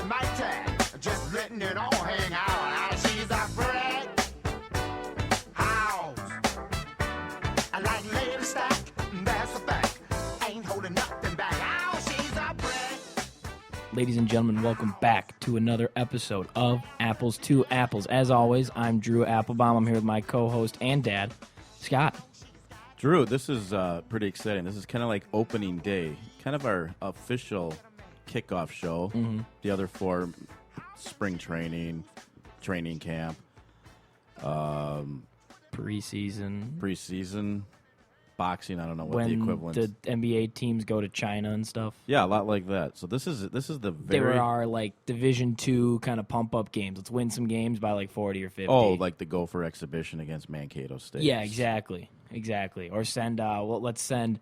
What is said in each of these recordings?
mighty, just letting it all hang out. She's a brick house. I like lady stack, that's a fact. Ain't holding nothing back. Oh, she's a brick. Ladies and gentlemen, welcome back to another episode of Apples to Apples. As always, I'm Drew Applebaum. I'm here with my co-host and dad, Scott. Drew, this is pretty exciting. This is kind of like opening day, kind of our official kickoff show. Mm-hmm. The other four, spring training, training camp, preseason, boxing. I don't know what the equivalent. When the NBA teams go to China and stuff. Yeah, a lot like that. So this is the very. They were our like Division II kind of pump up games. Let's win some games by like 40 or 50. Oh, like the Gopher exhibition against Mankato State. Yeah, exactly. Or send let's send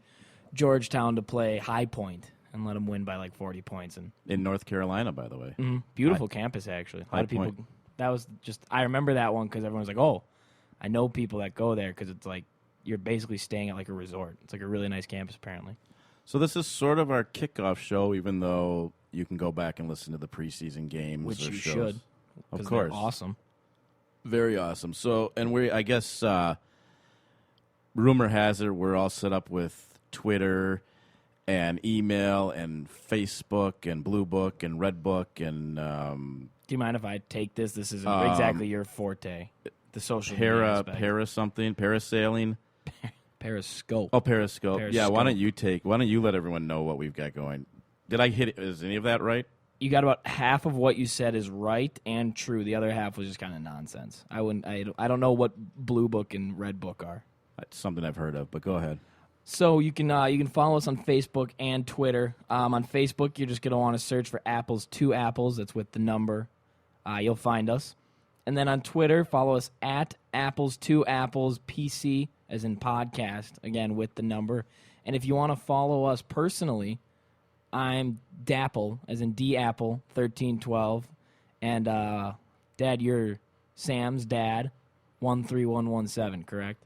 Georgetown to play High Point and let them win by like 40 points. And in North Carolina, by the way. Mm-hmm. Beautiful campus, actually. A lot of people. That was just. I remember that one because everyone's like, "Oh, I know people that go there," because it's like you're basically staying at like a resort. It's like a really nice campus, apparently. So this is sort of our kickoff show, even though you can go back and listen to the preseason games, which or you shows. should. Of course, awesome, very awesome. So, and I guess, rumor has it we're all set up with Twitter and email and Facebook and Blue Book and Red Book and. Do you mind if I take this? This isn't exactly your forte. The social media aspect. Parasailing. Periscope. Oh, Periscope. Yeah, why don't you let everyone know what we've got going? Did I hit it? Is any of that right? You got about half of what you said is right and true. The other half was just kind of nonsense. I don't know what Blue Book and Red Book are. That's something I've heard of, but go ahead. So you can follow us on Facebook and Twitter. On Facebook, you're just going to want to search for Apples to Apples. That's with the number. You'll find us. And then on Twitter, follow us at Apples to Apples PC, as in podcast, again, with the number. And if you want to follow us personally, I'm Dapple, as in DApple1312. And, Dad, you're Sam's dad, 13117, correct?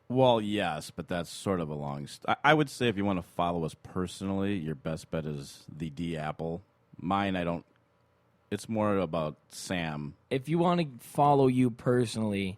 Well, yes, but that's sort of a long... I would say if you want to follow us personally, your best bet is the DApple. Mine, I don't... It's more about Sam. If you want to follow you personally...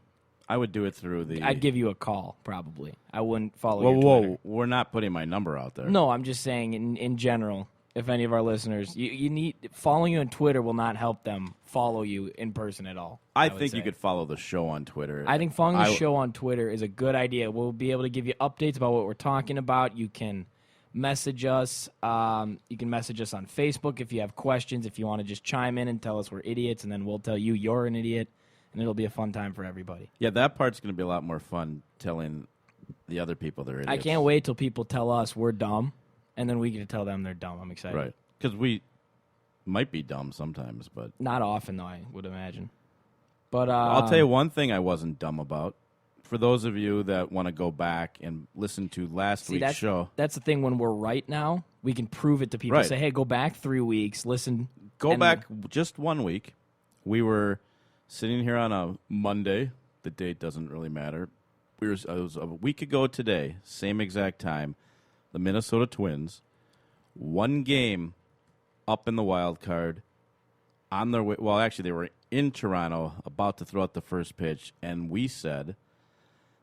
I would do it through the... I'd give you a call, probably. I wouldn't follow your Twitter. Whoa, we're not putting my number out there. No, I'm just saying in general, if any of our listeners... You need... Following you on Twitter will not help them follow you in person at all. I think you could follow the show on Twitter. I think following the show on Twitter is a good idea. We'll be able to give you updates about what we're talking about. You can... message us. You can message us on Facebook if you have questions, if you want to just chime in and tell us we're idiots, and then we'll tell you you're an idiot, and it'll be a fun time for everybody. Yeah, that part's going to be a lot more fun telling the other people they're idiots. I can't wait till people tell us we're dumb, and then we get to tell them they're dumb. I'm excited. Right, because we might be dumb sometimes, but... Not often, though, I would imagine. But I'll tell you one thing I wasn't dumb about. For those of you that want to go back and listen to last week's show. That's the thing. When we're right now, we can prove it to people. Right. Say, hey, go back 3 weeks, listen. Go back just 1 week. We were sitting here on a Monday. The date doesn't really matter. It was a week ago today, same exact time. The Minnesota Twins, one game up in the wild card, on their way. Well, actually, they were in Toronto, about to throw out the first pitch, and we said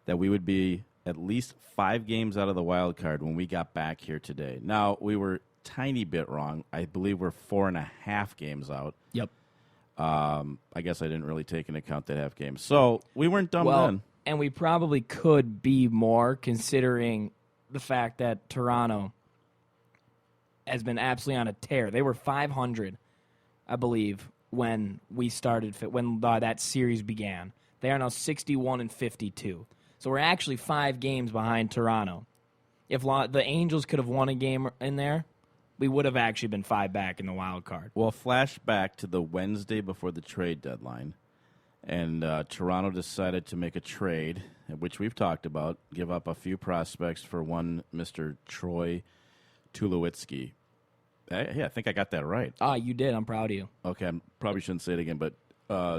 that we would be at least 5 games out of the wild card when we got back here today. Now, we were a tiny bit wrong. I believe we're 4.5 games out. Yep. I guess I didn't really take into account that half game. So we weren't dumb then. And we probably could be more, considering the fact that Toronto has been absolutely on a tear. They were 500, I believe, when we started, when that series began. They are now 61-52. So we're actually 5 games behind Toronto. If the Angels could have won a game in there, we would have actually been 5 back in the wild card. Well, flash back to the Wednesday before the trade deadline, and Toronto decided to make a trade, which we've talked about, give up a few prospects for one Mr. Troy Tulowitzki. Hey, I think I got that right. You did. I'm proud of you. Okay, I probably shouldn't say it again, but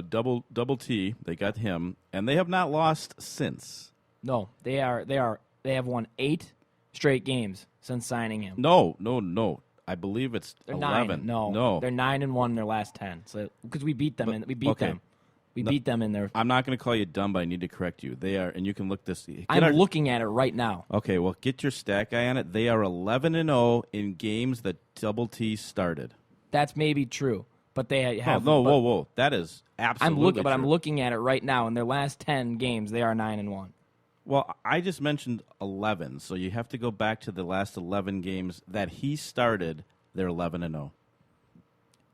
double T, they got him, and they have not lost since. No, they have won 8 straight games since signing him. No. I believe it's They're 11. 9. No, they're 9-1 in their last 10. So because we beat them, we beat them. We beat them in their. I'm not going to call you dumb, but I need to correct you. They are, and you can look this. I'm looking at it right now. Okay, well, get your stat guy on it. They are 11-0 in games that Double T started. That's maybe true, but they have. Whoa! That is absolutely true. I'm looking at it right now. In their last 10 games, they are 9-1. Well, I just mentioned 11, so you have to go back to the last 11 games that he started. They're 11-0.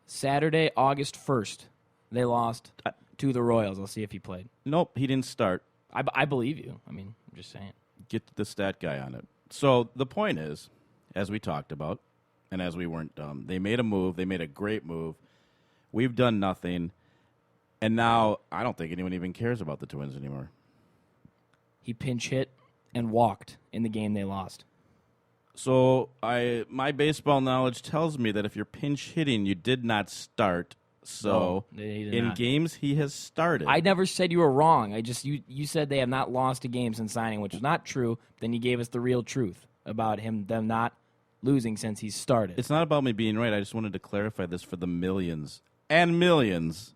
Saturday, August 1st, they lost to the Royals. I'll see if he played. Nope, he didn't start. I believe you. I mean, I'm just saying. Get the stat guy on it. So the point is, as we talked about, and as we weren't dumb, they made a move. They made a great move. We've done nothing. And now I don't think anyone even cares about the Twins anymore. He pinch hit and walked in the game they lost. So my baseball knowledge tells me that if you're pinch hitting, you did not start. So in games he has started. I never said you were wrong. You said they have not lost a game since signing, which is not true. Then you gave us the real truth about them not losing since he started. It's not about me being right. I just wanted to clarify this for the millions and millions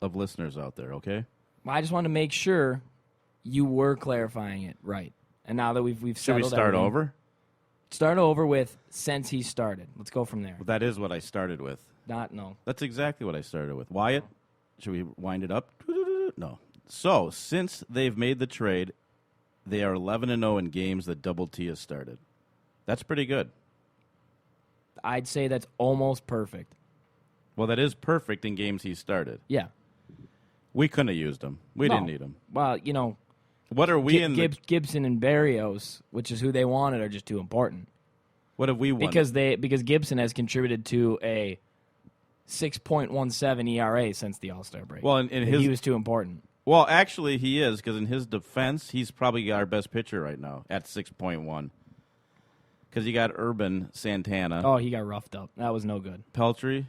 of listeners out there, okay? Well, I just wanted to make sure you were clarifying it right. And now that we've settled Should we start everything, over? Start over with since he started. Let's go from there. Well, that is what I started with. No. That's exactly what I started with. Wyatt, should we wind it up? No. So, since they've made the trade, they are 11-0 in games that Double T has started. That's pretty good. I'd say that's almost perfect. Well, that is perfect in games he started. Yeah. We couldn't have used him. We didn't need him. Well, What are we in Gibson and Barrios, which is who they wanted, are just too important. What have we won? Because Gibson has contributed to a 6.17 ERA since the All-Star break. Well, he was too important. Well, actually, he is, because in his defense, he's probably our best pitcher right now at 6.1. Because you got Urban Santana. Oh, he got roughed up. That was no good. Pelfrey.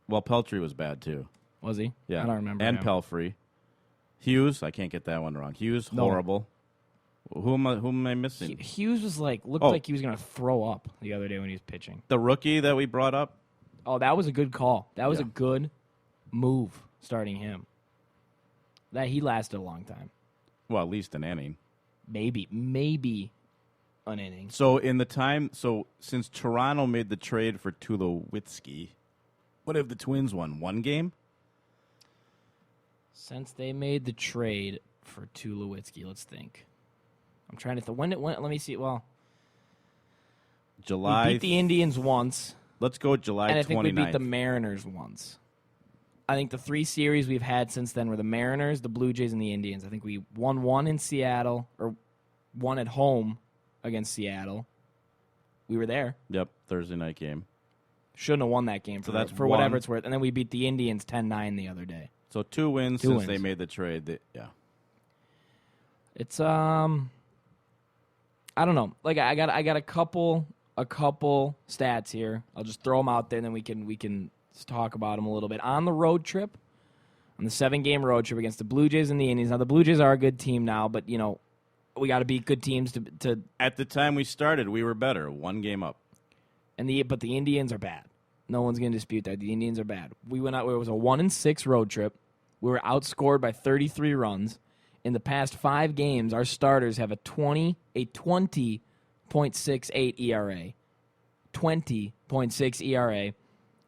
Well, Pelfrey was bad, too. Was he? Yeah. I don't remember And him. Pelfrey. Hughes, I can't get that one wrong. Hughes, horrible. Who am I missing? Hughes was looked like he was going to throw up the other day when he was pitching. The rookie that we brought up? Oh, that was a good call. That was a good move, starting him. That he lasted a long time. Well, at least an inning. Maybe an inning. So since Toronto made the trade for Tulowitzki, what have the Twins won? One game? Since they made the trade for Tulowitzki, let's think. I'm trying to think. When? Let me see. Well, July. We beat the Indians once. Let's go July 29th. And I think we beat the Mariners once. I think the 3 series we've had since then were the Mariners, the Blue Jays, and the Indians. I think we won 1 in Seattle, or 1 at home against Seattle. We were there. Yep, Thursday night game. Shouldn't have won that game for whatever it's worth. And then we beat the Indians 10-9 the other day. So 2 wins since they made the trade. Yeah. It's I don't know. Like I got a couple stats here. I'll just throw them out there, and then we can talk about them a little bit. On the road trip, on the 7-game road trip against the Blue Jays and the Indians. Now the Blue Jays are a good team now, but we got to beat good teams to. At the time we started, we were better, 1 game up. But the Indians are bad. No one's going to dispute that. The Indians are bad. We went out. It was a 1-6 road trip. We were outscored by 33 runs. In the past 5 games, our starters have a 20.68 ERA. 20.6 ERA.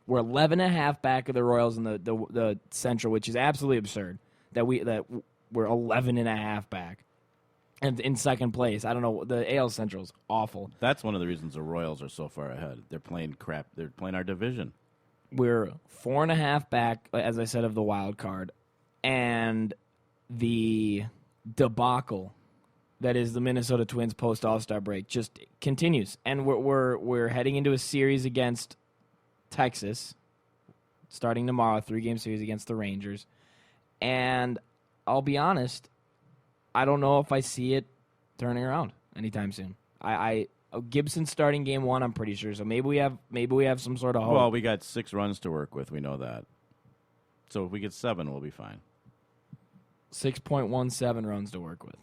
We're 11.5 back of the Royals in the Central, which is absolutely absurd. That we're 11.5 back. And in second place, I don't know. The AL Central is awful. That's one of the reasons the Royals are so far ahead. They're playing crap. They're playing our division. We're 4.5 back, as I said, of the wild card, and the debacle that is the Minnesota Twins post All-Star break just continues. And we're heading into a series against Texas, starting tomorrow, 3-game series against the Rangers. And I'll be honest, I don't know if I see it turning around anytime soon. Gibson starting game 1, I'm pretty sure. So maybe we have some sort of hope. Well, we got 6 runs to work with. We know that. So if we get 7, we'll be fine. 6.17 runs to work with,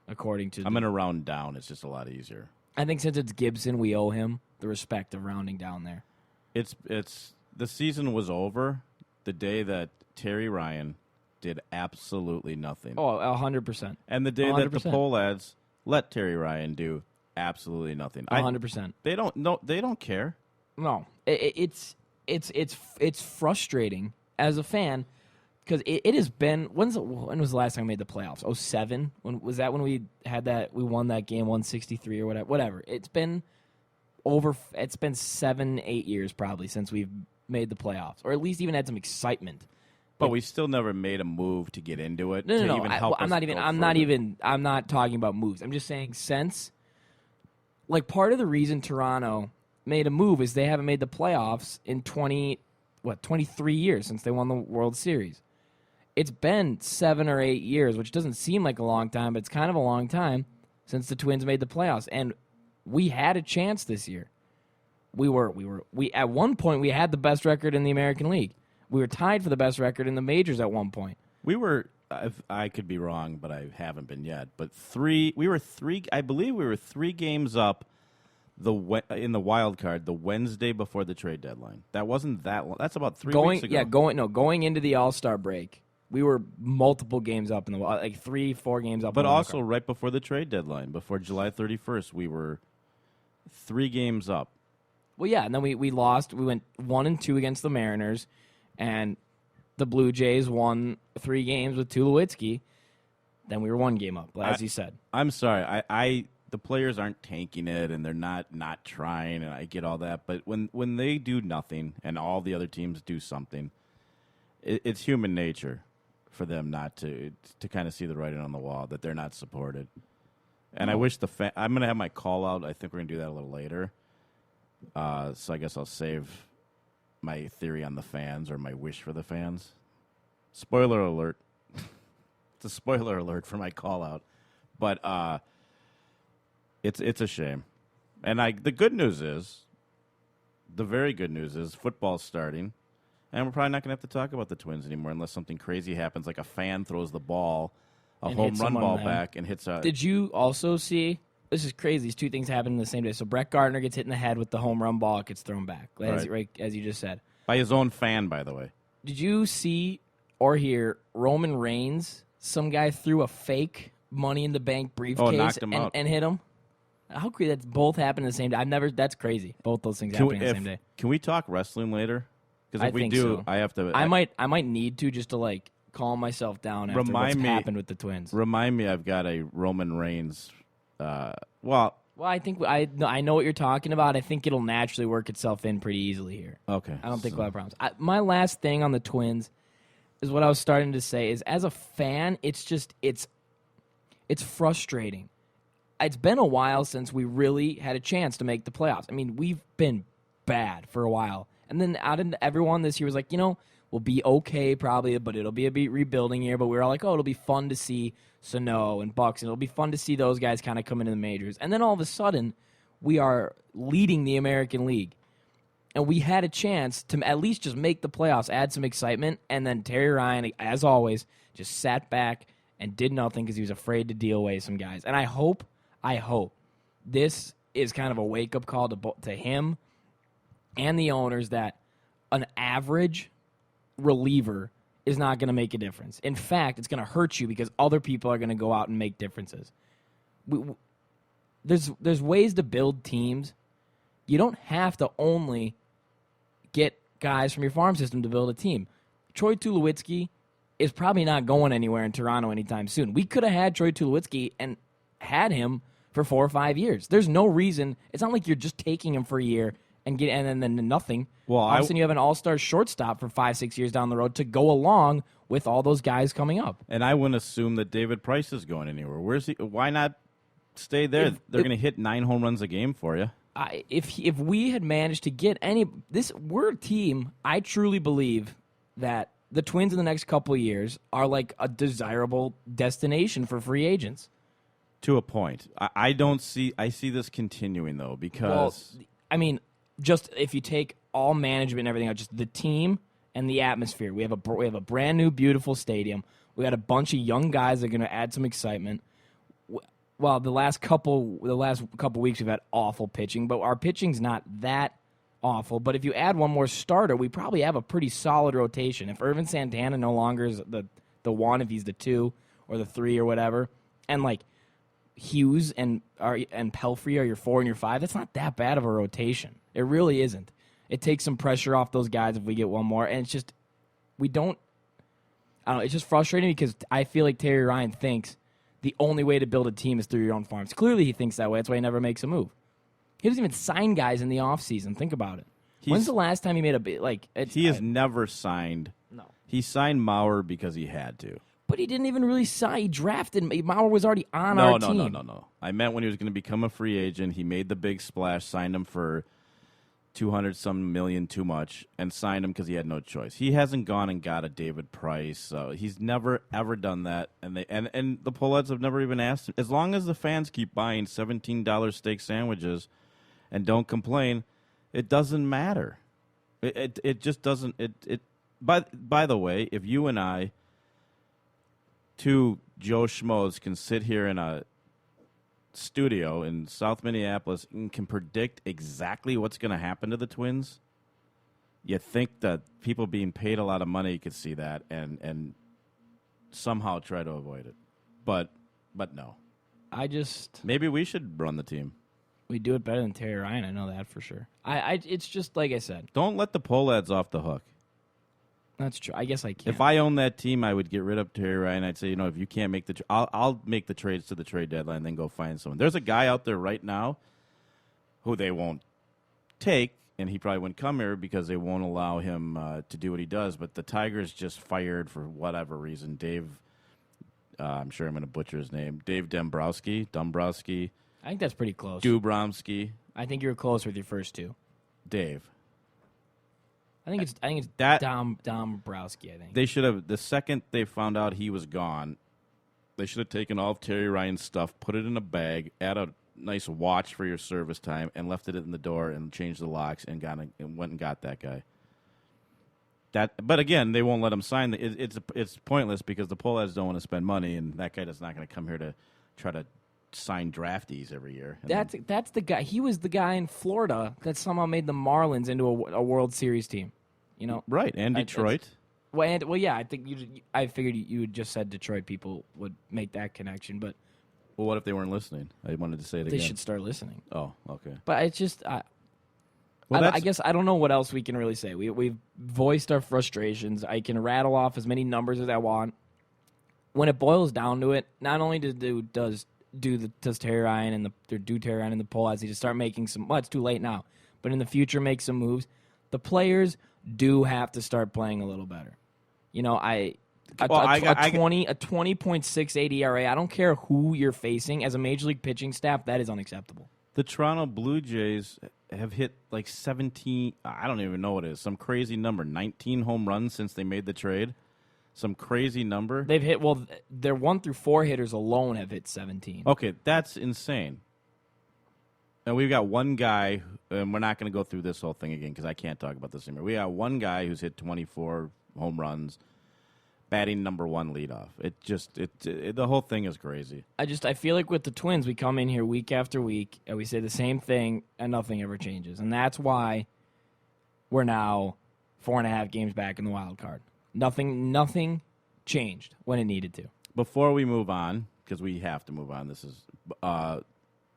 according to. I'm going to round down. It's just a lot easier. I think since it's Gibson, we owe him the respect of rounding down there. It's the season was over the day that Terry Ryan did absolutely nothing. Oh, 100%. And the day 100%. that the poll ads let Terry Ryan do absolutely nothing. 100%. They don't care. No, it's frustrating as a fan because it has been. When was the last time we made the playoffs? 2007. When was that? When we had that? We won that game 163 or whatever. Whatever. It's been 7-8 years probably since we've made the playoffs, or at least even had some excitement. But we still never made a move to get into it. No. Even help I'm not talking about moves. I'm just saying since, like, part of the reason Toronto made a move is they haven't made the playoffs in 23 years since they won the World Series. It's been 7 or 8 years, which doesn't seem like a long time, but it's kind of a long time since the Twins made the playoffs, and we had a chance this year. We at one point we had the best record in the American League. We were tied for the best record in the majors at one point. We were. I could be wrong, but I haven't been yet. But I believe we were 3 games up. In the wild card, the Wednesday before the trade deadline. That wasn't that long. That's about 3 weeks ago. Yeah, going into the All-Star break, we were multiple games up in the like 3-4 games up. But also right before the trade deadline, before July 31st, we were 3 games up. Well, yeah, and then we lost. We went 1-2 against the Mariners, and the Blue Jays won 3 games with Tulowitzki. Then we were 1 game up, as you said. I'm sorry. The players aren't tanking it, and they're not trying, and I get all that. But when they do nothing and all the other teams do something, it's human nature for them not to kind of see the writing on the wall, that they're not supported. And I wish I'm going to have my call out. I think we're going to do that a little later. So I guess I'll save my theory on the fans or my wish for the fans. Spoiler alert. It's a spoiler alert for my call out. But it's a shame. And the very good news is football's starting. And we're probably not going to have to talk about the Twins anymore unless something crazy happens, like a fan throws the ball, a home run ball back, and hits a... Did you also see... This is crazy. These 2 things happen in the same day. So Brett Gardner gets hit in the head with the home run ball. It gets thrown back, as you just said. By his own fan, by the way. Did you see or hear Roman Reigns? Some guy threw a fake Money in the Bank briefcase knocked him out. And hit him. How crazy that both happened the same day. That's crazy. Both those things happening the same day. Can we talk wrestling later? Because if we do, so. I have to. I might need to just to calm myself down after what's happened with the Twins. Remind me, I've got a Roman Reigns. Well, I think I know what you're talking about. I think it'll naturally work itself in pretty easily here. Okay. I don't think we'll have problems. My last thing on the Twins is what I was starting to say is, as a fan, it's frustrating. It's been a while since we really had a chance to make the playoffs. I mean, we've been bad for a while. And then everyone this year was like, we'll be okay probably, but it'll be a rebuilding year. But we were all like, it'll be fun to see Sano and Bucks, and it'll be fun to see those guys kind of come into the majors. And then all of a sudden, we are leading the American League. And we had a chance to at least just make the playoffs, add some excitement, and then Terry Ryan, as always, just sat back and did nothing because he was afraid to deal away some guys. And I hope this is kind of a wake-up call to him and the owners that an average reliever is not going to make a difference. In fact, it's going to hurt you because other people are going to go out and make differences. There's ways to build teams. You don't have to only get guys from your farm system to build a team. Troy Tulowitzki is probably not going anywhere in Toronto anytime soon. We could have had Troy Tulowitzki and had him for 4 or 5 years. There's no reason. It's not like you're just taking him for a year and then nothing. Well, all of a sudden you have an all-star shortstop for 5-6 years down the road to go along with all those guys coming up. And I wouldn't assume that David Price is going anywhere. Where's he? Why not stay there? They're going to hit 9 home runs a game for you. If we had managed to get we're a team. I truly believe that the Twins in the next couple of years are like a desirable destination for free agents. To a point. I see this continuing though because just if you take all management and everything out, just the team and the atmosphere. We have a brand new beautiful stadium. We got a bunch of young guys that are going to add some excitement. well, the last couple weeks we've had awful pitching, but our pitching's not that awful. But if you add one more starter, we probably have a pretty solid rotation. If Irvin Santana no longer is the one, if he's the 2 or the 3 or whatever, and like Hughes and Pelfrey are your 4 and your 5, that's not that bad of a rotation. It really isn't. It takes some pressure off those guys if we get one more, and it's just I don't know, it's just frustrating because I feel like Terry Ryan thinks the only way to build a team is through your own farms. Clearly he thinks that way. That's why he never makes a move. He doesn't even sign guys in the offseason. Think about it. When's the last time he made he has never signed. No. He signed Mauer because he had to. But he didn't even really sign. He drafted. Mauer was already on our team. No. I meant when he was going to become a free agent, he made the big splash, signed him for 200-some million too much, and signed him because he had no choice. He hasn't gone and got a David Price. He's never, ever done that. And the Pohleds have never even asked him. As long as the fans keep buying $17 steak sandwiches and don't complain, it doesn't matter. It just doesn't. By the way, if you and I, two Joe Schmoes, can sit here in a studio in South Minneapolis and can predict exactly what's going to happen to the Twins, you think that people being paid a lot of money could see that and somehow try to avoid it. But no. Maybe we should run the team. We do it better than Terry Ryan. I know that for sure. It's just like I said. Don't let the Pohlads off the hook. That's true. I guess I can. If I owned that team, I would get rid of Terry Ryan. I'd say, if you can't make I'll make the trades to the trade deadline, then go find someone. There's a guy out there right now who they won't take, and he probably wouldn't come here because they won't allow him to do what he does. But the Tigers just fired for whatever reason. Dave, I'm sure I'm going to butcher his name. Dave Dombrowski. I think that's pretty close. Dubromsky. I think you're close with your first two. Dave. I think it's Dombrowski, I think. They should have, the second they found out he was gone, they should have taken all of Terry Ryan's stuff, put it in a bag, add a nice watch for your service time, and left it in the door and changed the locks and went and got that guy. But again, they won't let him sign. It's pointless because the Pohlads don't want to spend money, and that guy is not going to come here to try to sign draftees every year. That's the guy. He was the guy in Florida that somehow made the Marlins into a World Series team. Right, and Detroit. Yeah, I think I figured you had just said Detroit people would make that connection, but what if they weren't listening? I wanted to say it again. They should start listening. Oh, okay. But it's just, I guess I don't know what else we can really say. We've voiced our frustrations. I can rattle off as many numbers as I want. When it boils down to it, not only does Terry Ryan and the Pohlads, they just start making some. Well, it's too late now, but in the future, make some moves. The players do have to start playing a little better. A 20.68 ERA. I don't care who you're facing as a major league pitching staff. That is unacceptable. The Toronto Blue Jays have hit like 17. I don't even know what it is. Some crazy number. 19 home runs since they made the trade. Some crazy number. They've hit, their 1 through 4 hitters alone have hit 17. Okay, that's insane. And we've got one guy, and we're not going to go through this whole thing again because I can't talk about this anymore. We got one guy who's hit 24 home runs, batting number 1 leadoff. The whole thing is crazy. I feel like with the Twins, we come in here week after week, and we say the same thing, and nothing ever changes. And that's why we're now 4.5 games back in the wild card. Nothing changed when it needed to. Before we move on, because we have to move on, this is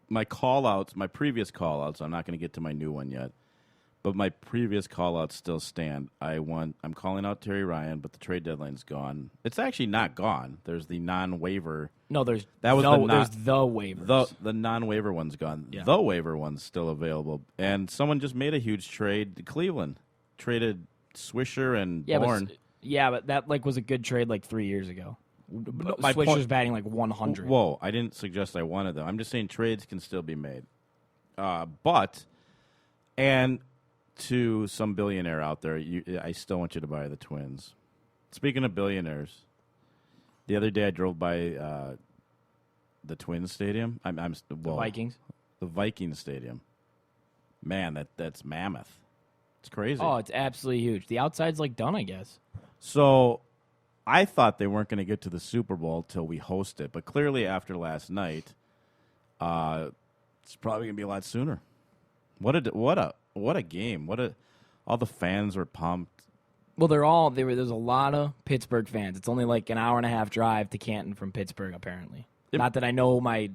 my call-outs, my previous call-outs. I'm not going to get to my new one yet, but my previous call-outs still stand. I'm calling out Terry Ryan, but the trade deadline's gone. It's actually not gone. There's the non-waiver. No, there's the waivers. The non-waiver one's gone. Yeah. The waiver one's still available. And someone just made a huge trade to Cleveland. Traded Swisher and Bourne. But that was a good trade 3 years ago. Swisher's batting 100. Whoa, I didn't suggest I wanted them. I'm just saying trades can still be made. And to some billionaire out there, I still want you to buy the Twins. Speaking of billionaires, the other day I drove by the Twins Stadium. The Vikings? The Vikings Stadium. Man, that's mammoth. It's crazy. Oh, it's absolutely huge. The outside's done, I guess. So I thought they weren't going to get to the Super Bowl till we host it, but clearly after last night, It's probably gonna be a lot sooner. What a game! All the fans were pumped. Well, there's a lot of Pittsburgh fans. It's only like an hour and a half drive to Canton from Pittsburgh, apparently. Not that I know my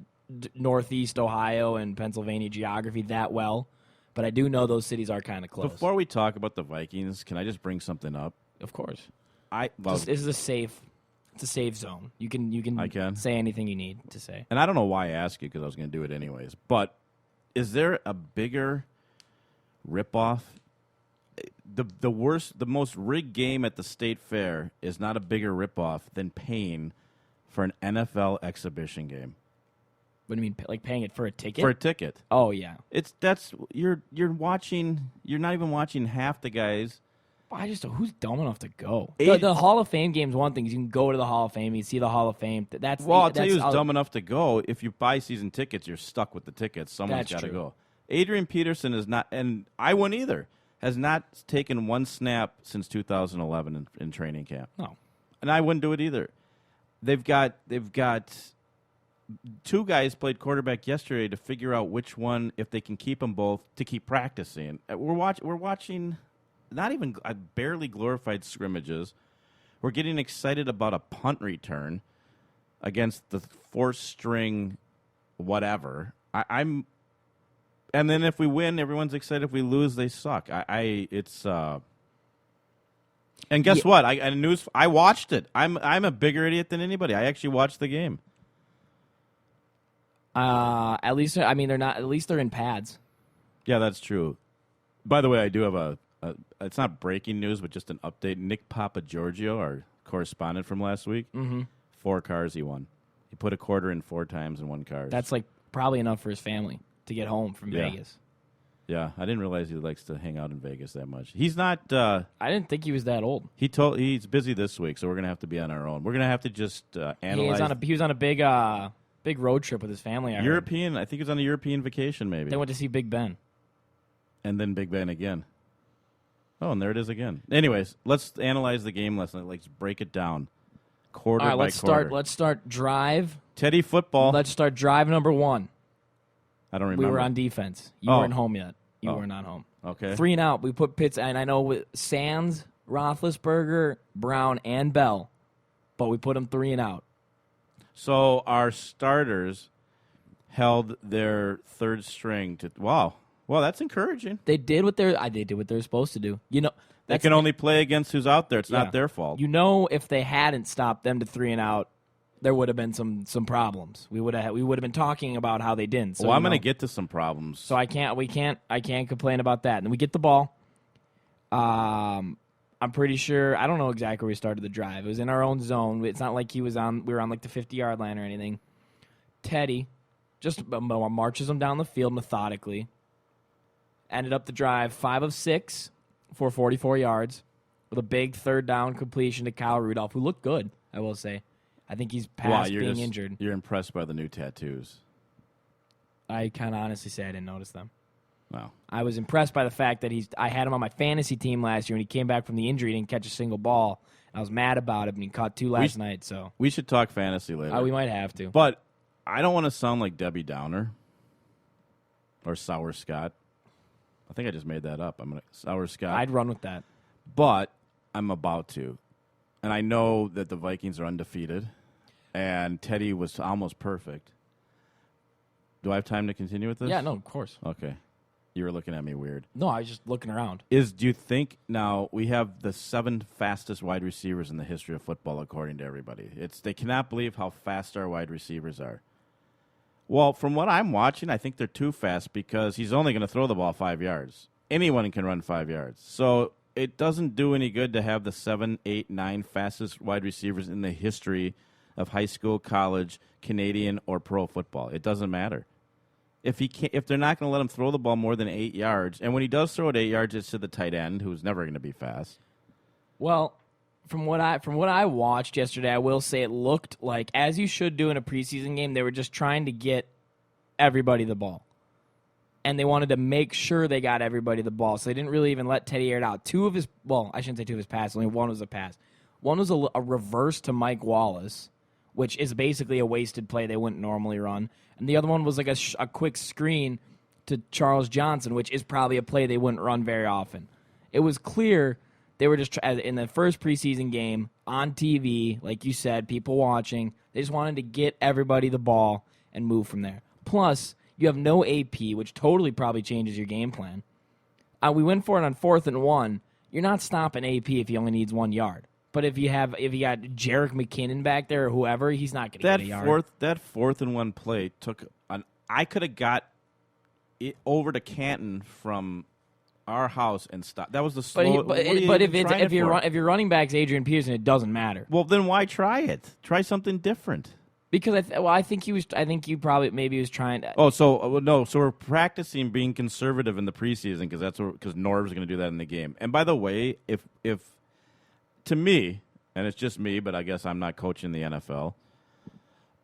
Northeast Ohio and Pennsylvania geography that well, but I do know those cities are kind of close. Before we talk about the Vikings, can I just bring something up? Of course. This is a safe. It's a safe zone. You can say anything you need to say. And I don't know why I asked you because I was going to do it anyways. But is there a bigger ripoff? The most rigged game at the state fair is not a bigger ripoff than paying for an NFL exhibition game. What do you mean, like paying it for a ticket? For a ticket. Oh yeah. You're watching. You're not even watching half the guys. Who's dumb enough to go? The Hall of Fame game's one thing. You can go to the Hall of Fame. You see the Hall of Fame. I'll tell you who's dumb enough to go. If you buy season tickets, you're stuck with the tickets. Someone's got to go. Adrian Peterson is not, and I wouldn't either, has not taken one snap since 2011 in training camp. No. And I wouldn't do it either. They've got two guys played quarterback yesterday to figure out which one, if they can keep them both, to keep practicing. We're watching not even barely glorified scrimmages. We're getting excited about a punt return against the fourth-string whatever. And then if we win, everyone's excited. If we lose, they suck. And guess what? I watched it. I'm a bigger idiot than anybody. I actually watched the game. At least they're not. At least they're in pads. Yeah, that's true. By the way, I do have it's not breaking news, but just an update. Nick Papagiorgio, our correspondent from last week, 4 cars he won. He put a quarter in 4 times and won cars. That's like probably enough for his family to get home from Vegas. Yeah, I didn't realize he likes to hang out in Vegas that much. He's not. I didn't think he was that old. He's busy this week, so we're gonna have to be on our own. We're gonna have to just analyze. He was on a big road trip with his family. I think he was on a European vacation. Maybe they went to see Big Ben, and then Big Ben again. Oh, and there it is again. Anyways, let's analyze the game last night. Let's break it down quarter by quarter. Let's start drive. Teddy football. Let's start drive number 1. I don't remember. We were on defense. You weren't home yet. You were not home. Okay. 3 and out. We put Pitts, and I know with Sands, Roethlisberger, Brown, and Bell, but we put them 3 and out. So our starters held their third string to wow. Well, that's encouraging. They did what they're supposed to do. You know, they can only play against who's out there. It's not their fault. You know, if they hadn't stopped them to 3 and out, there would have been some problems. We would have been talking about how they didn't. So, I'm going to get to some problems. So I can't complain about that. And we get the ball. I'm pretty sure, I don't know exactly where we started the drive. It was in our own zone. It's not like we were on like the 50-yard line or anything. Teddy just marches them down the field methodically. Ended up the drive 5 of 6 for 44 yards with a big third down completion to Kyle Rudolph, who looked good, I will say. I think he's past being injured. You're impressed by the new tattoos. I kind of honestly say I didn't notice them. Wow. I was impressed by the fact that I had him on my fantasy team last year, and he came back from the injury, didn't catch a single ball. I was mad about it, and he caught 2 last night. So we should talk fantasy later. We might have to. But I don't want to sound like Debbie Downer or Sour Scott. I think I just made that up. Sour Scott. I'd run with that. But I'm about to. And I know that the Vikings are undefeated, and Teddy was almost perfect. Do I have time to continue with this? Yeah, no, of course. Okay. You were looking at me weird. No, I was just looking around. Do you think now we have the 7 fastest wide receivers in the history of football, according to everybody? They cannot believe how fast our wide receivers are. Well, from what I'm watching, I think they're too fast because he's only going to throw the ball 5 yards. Anyone can run 5 yards. So it doesn't do any good to have the 7, 8, 9 fastest wide receivers in the history of high school, college, Canadian, or pro football. It doesn't matter. If they're not going to let him throw the ball more than 8 yards, and when he does throw it 8 yards, it's to the tight end, who's never going to be fast. Well, from what I watched yesterday, I will say it looked like, as you should do in a preseason game, they were just trying to get everybody the ball. And they wanted to make sure they got everybody the ball, so they didn't really even let Teddy air it out. I shouldn't say 2 of his passes, only 1 was a pass. One was a reverse to Mike Wallace, which is basically a wasted play they wouldn't normally run. And the other one was like a quick screen to Charles Johnson, which is probably a play they wouldn't run very often. It was clear they were just, in the first preseason game, on TV, like you said, people watching, they just wanted to get everybody the ball and move from there. Plus, you have no AP, which totally probably changes your game plan. We went for it on 4th and 1. You're not stopping AP if he only needs 1 yard. But if you got Jerick McKinnon back there or whoever, he's not going to get a yard. That 4th and 1 play I could have got it over to Canton from our house and stop. That was the slow. But if your running back's Adrian Peterson, it doesn't matter. Well, then why try it? Try something different. Because I think he was trying to. Oh, so we're practicing being conservative in the preseason because Norb's going to do that in the game. And by the way, if to me, and it's just me, but I guess I'm not coaching the NFL.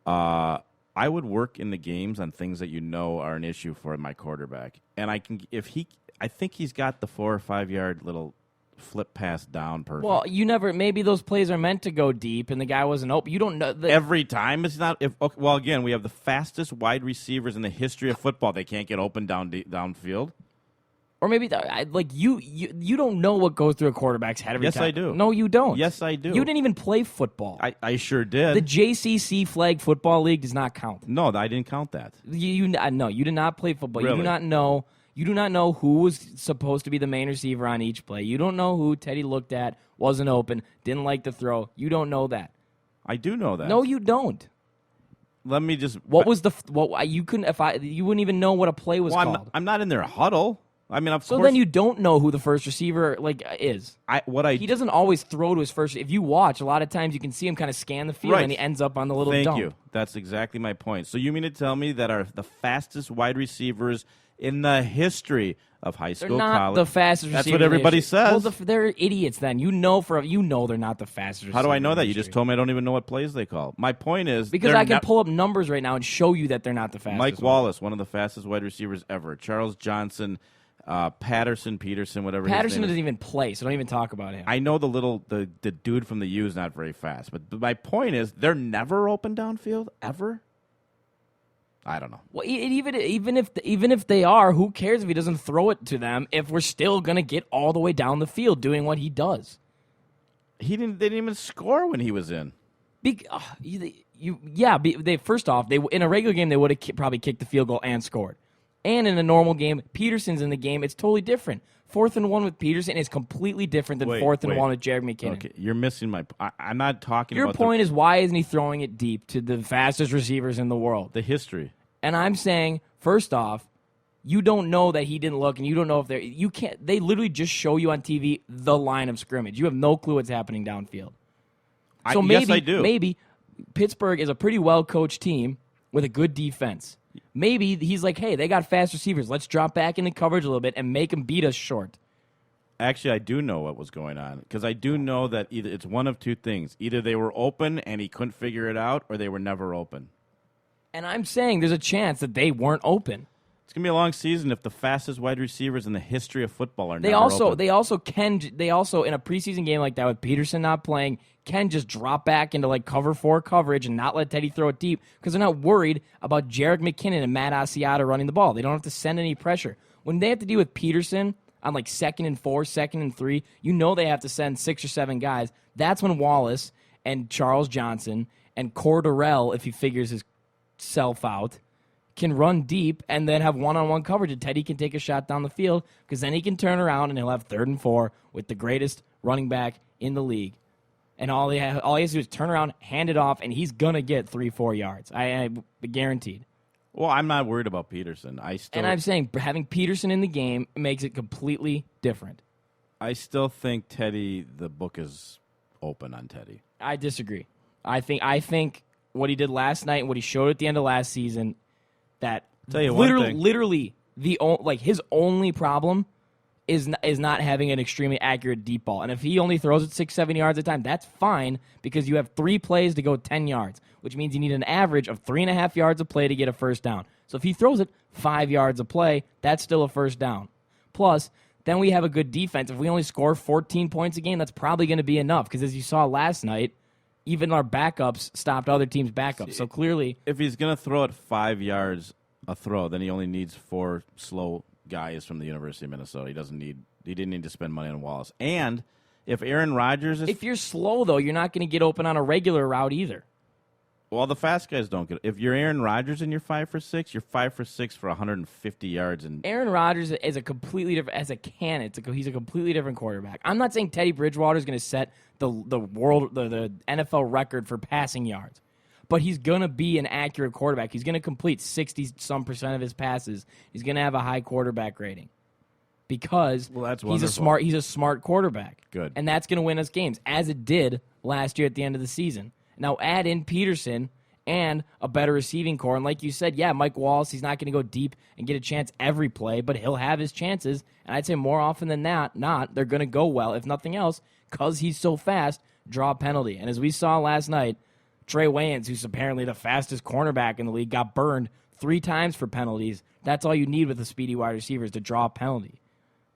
I would work in the games on things that are an issue for my quarterback, and I think he's got the 4 or 5 yard little flip pass down perfect. Well, maybe those plays are meant to go deep, and the guy wasn't open. You don't know every time. It's not. Well, again, we have the fastest wide receivers in the history of football. They can't get open downfield. Or maybe you don't know what goes through a quarterback's head every time. Yes, I do. No, you don't. Yes, I do. You didn't even play football. I sure did. The JCC Flag Football League does not count. No, I didn't count that. No, you did not play football. Really? You do not know who was supposed to be the main receiver on each play. You don't know who Teddy looked at, wasn't open, didn't like the throw. You don't know that. I do know that. No, you don't. Let me just. You couldn't you wouldn't even know what a play was called. I'm not in their huddle. I mean, of course. So then you don't know who the first receiver is. He doesn't always throw to his first. If you watch, a lot of times you can see him kind of scan the field, right. And he ends up on the little Thank dump. you. That's exactly my point. So you mean to tell me that the fastest wide receivers in the history of high school, they're not college? The fastest That's receivers. what everybody says. Well, they're idiots. Then they're not the fastest. How do I know that? You history. just told me I don't even know what plays they call. My point is because I can pull up numbers right now and show you that they're not the fastest. Mike Wallace, one of the fastest wide receivers ever. Charles Johnson. Peterson, whatever. Patterson his name doesn't even play, so don't even talk about him. I know the dude from the U is not very fast, but my point is they're never open downfield ever. I don't know. Well, even if they are, who cares if he doesn't throw it to them? If we're still gonna get all the way down the field doing what he does, they didn't even score when he was in. First off, in a regular game they would have probably kicked the field goal and scored. And in a normal game, Peterson's in the game. It's totally different. 4th and 1 with Peterson is completely different than 4th and 1 with Jerick McKinnon. Okay, you're missing I'm not talking Your about point is, why isn't he throwing it deep to the fastest receivers in the world? the history. And I'm saying, first off, you don't know that he didn't look, and you don't know if they literally just show you on TV the line of scrimmage. You have no clue what's happening downfield. So yes, I do. Maybe Pittsburgh is a pretty well-coached team with a good defense. Maybe he's like, hey, they got fast receivers. Let's drop back into coverage a little bit and make them beat us short. Actually, I do know what was going on because I do know that either it's one of two things. Either they were open and he couldn't figure it out, or they were never open. And I'm saying there's a chance that they weren't open. It's going to be a long season if the fastest wide receivers in the history of football are They never also open. in a preseason game like that with Peterson not playing, can just drop back into cover 4 coverage and not let Teddy throw it deep because they're not worried about Jerick McKinnon and Matt Asiata running the ball. They don't have to send any pressure. When they have to deal with Peterson on 2nd and 4, 2nd and 3, they have to send 6 or 7 guys. That's when Wallace and Charles Johnson and Cordarrelle, if he figures himself out, can run deep and then have one-on-one coverage, and Teddy can take a shot down the field because then he can turn around and he'll have 3rd and 4 with the greatest running back in the league. And all he has to do is turn around, hand it off, and he's going to get 3-4 yards. I guaranteed. Well, I'm not worried about Peterson. And I'm saying having Peterson in the game makes it completely different. I still think the book is open on Teddy. I disagree. I think what he did last night and what he showed at the end of last season, that Tell you one thing. literally his only problem is not having an extremely accurate deep ball. And if he only throws it 6-7 yards at a time, that's fine because you have 3 plays to go 10 yards, which means you need an average of 3.5 yards a play to get a first down. So if he throws it 5 yards a play, that's still a first down. Plus, then we have a good defense. If we only score 14 points a game, that's probably going to be enough because as you saw last night, even our backups stopped other teams' backups. So clearly, If he's going to throw it 5 yards a throw, then he only needs 4 slow guys from the University of Minnesota. He didn't need to spend money on Wallace. And if Aaron Rodgers is if you're slow, though, you're not going to get open on a regular route either. well, the fast guys don't get. If you're Aaron Rodgers and you're 5 for 6, you're 5 for 6 for 150 yards. And Aaron Rodgers is a completely different, as a cannon, he's a completely different quarterback. I'm not saying Teddy Bridgewater is going to set the NFL record for passing yards, but he's going to be an accurate quarterback. He's going to complete 60-some% of his passes. He's going to have a high quarterback rating because that's he's a smart quarterback. Good. And that's going to win us games, as it did last year at the end of the season. Now add in Peterson and a better receiving core. And like you said, yeah, Mike Wallace, he's not going to go deep and get a chance every play, but he'll have his chances. And I'd say more often than not, they're going to go well, if nothing else, because he's so fast, draw a penalty. And as we saw last night, Trey Wayans, who's apparently the fastest cornerback in the league, got burned 3 times for penalties. That's all you need with a speedy wide receiver is to draw a penalty.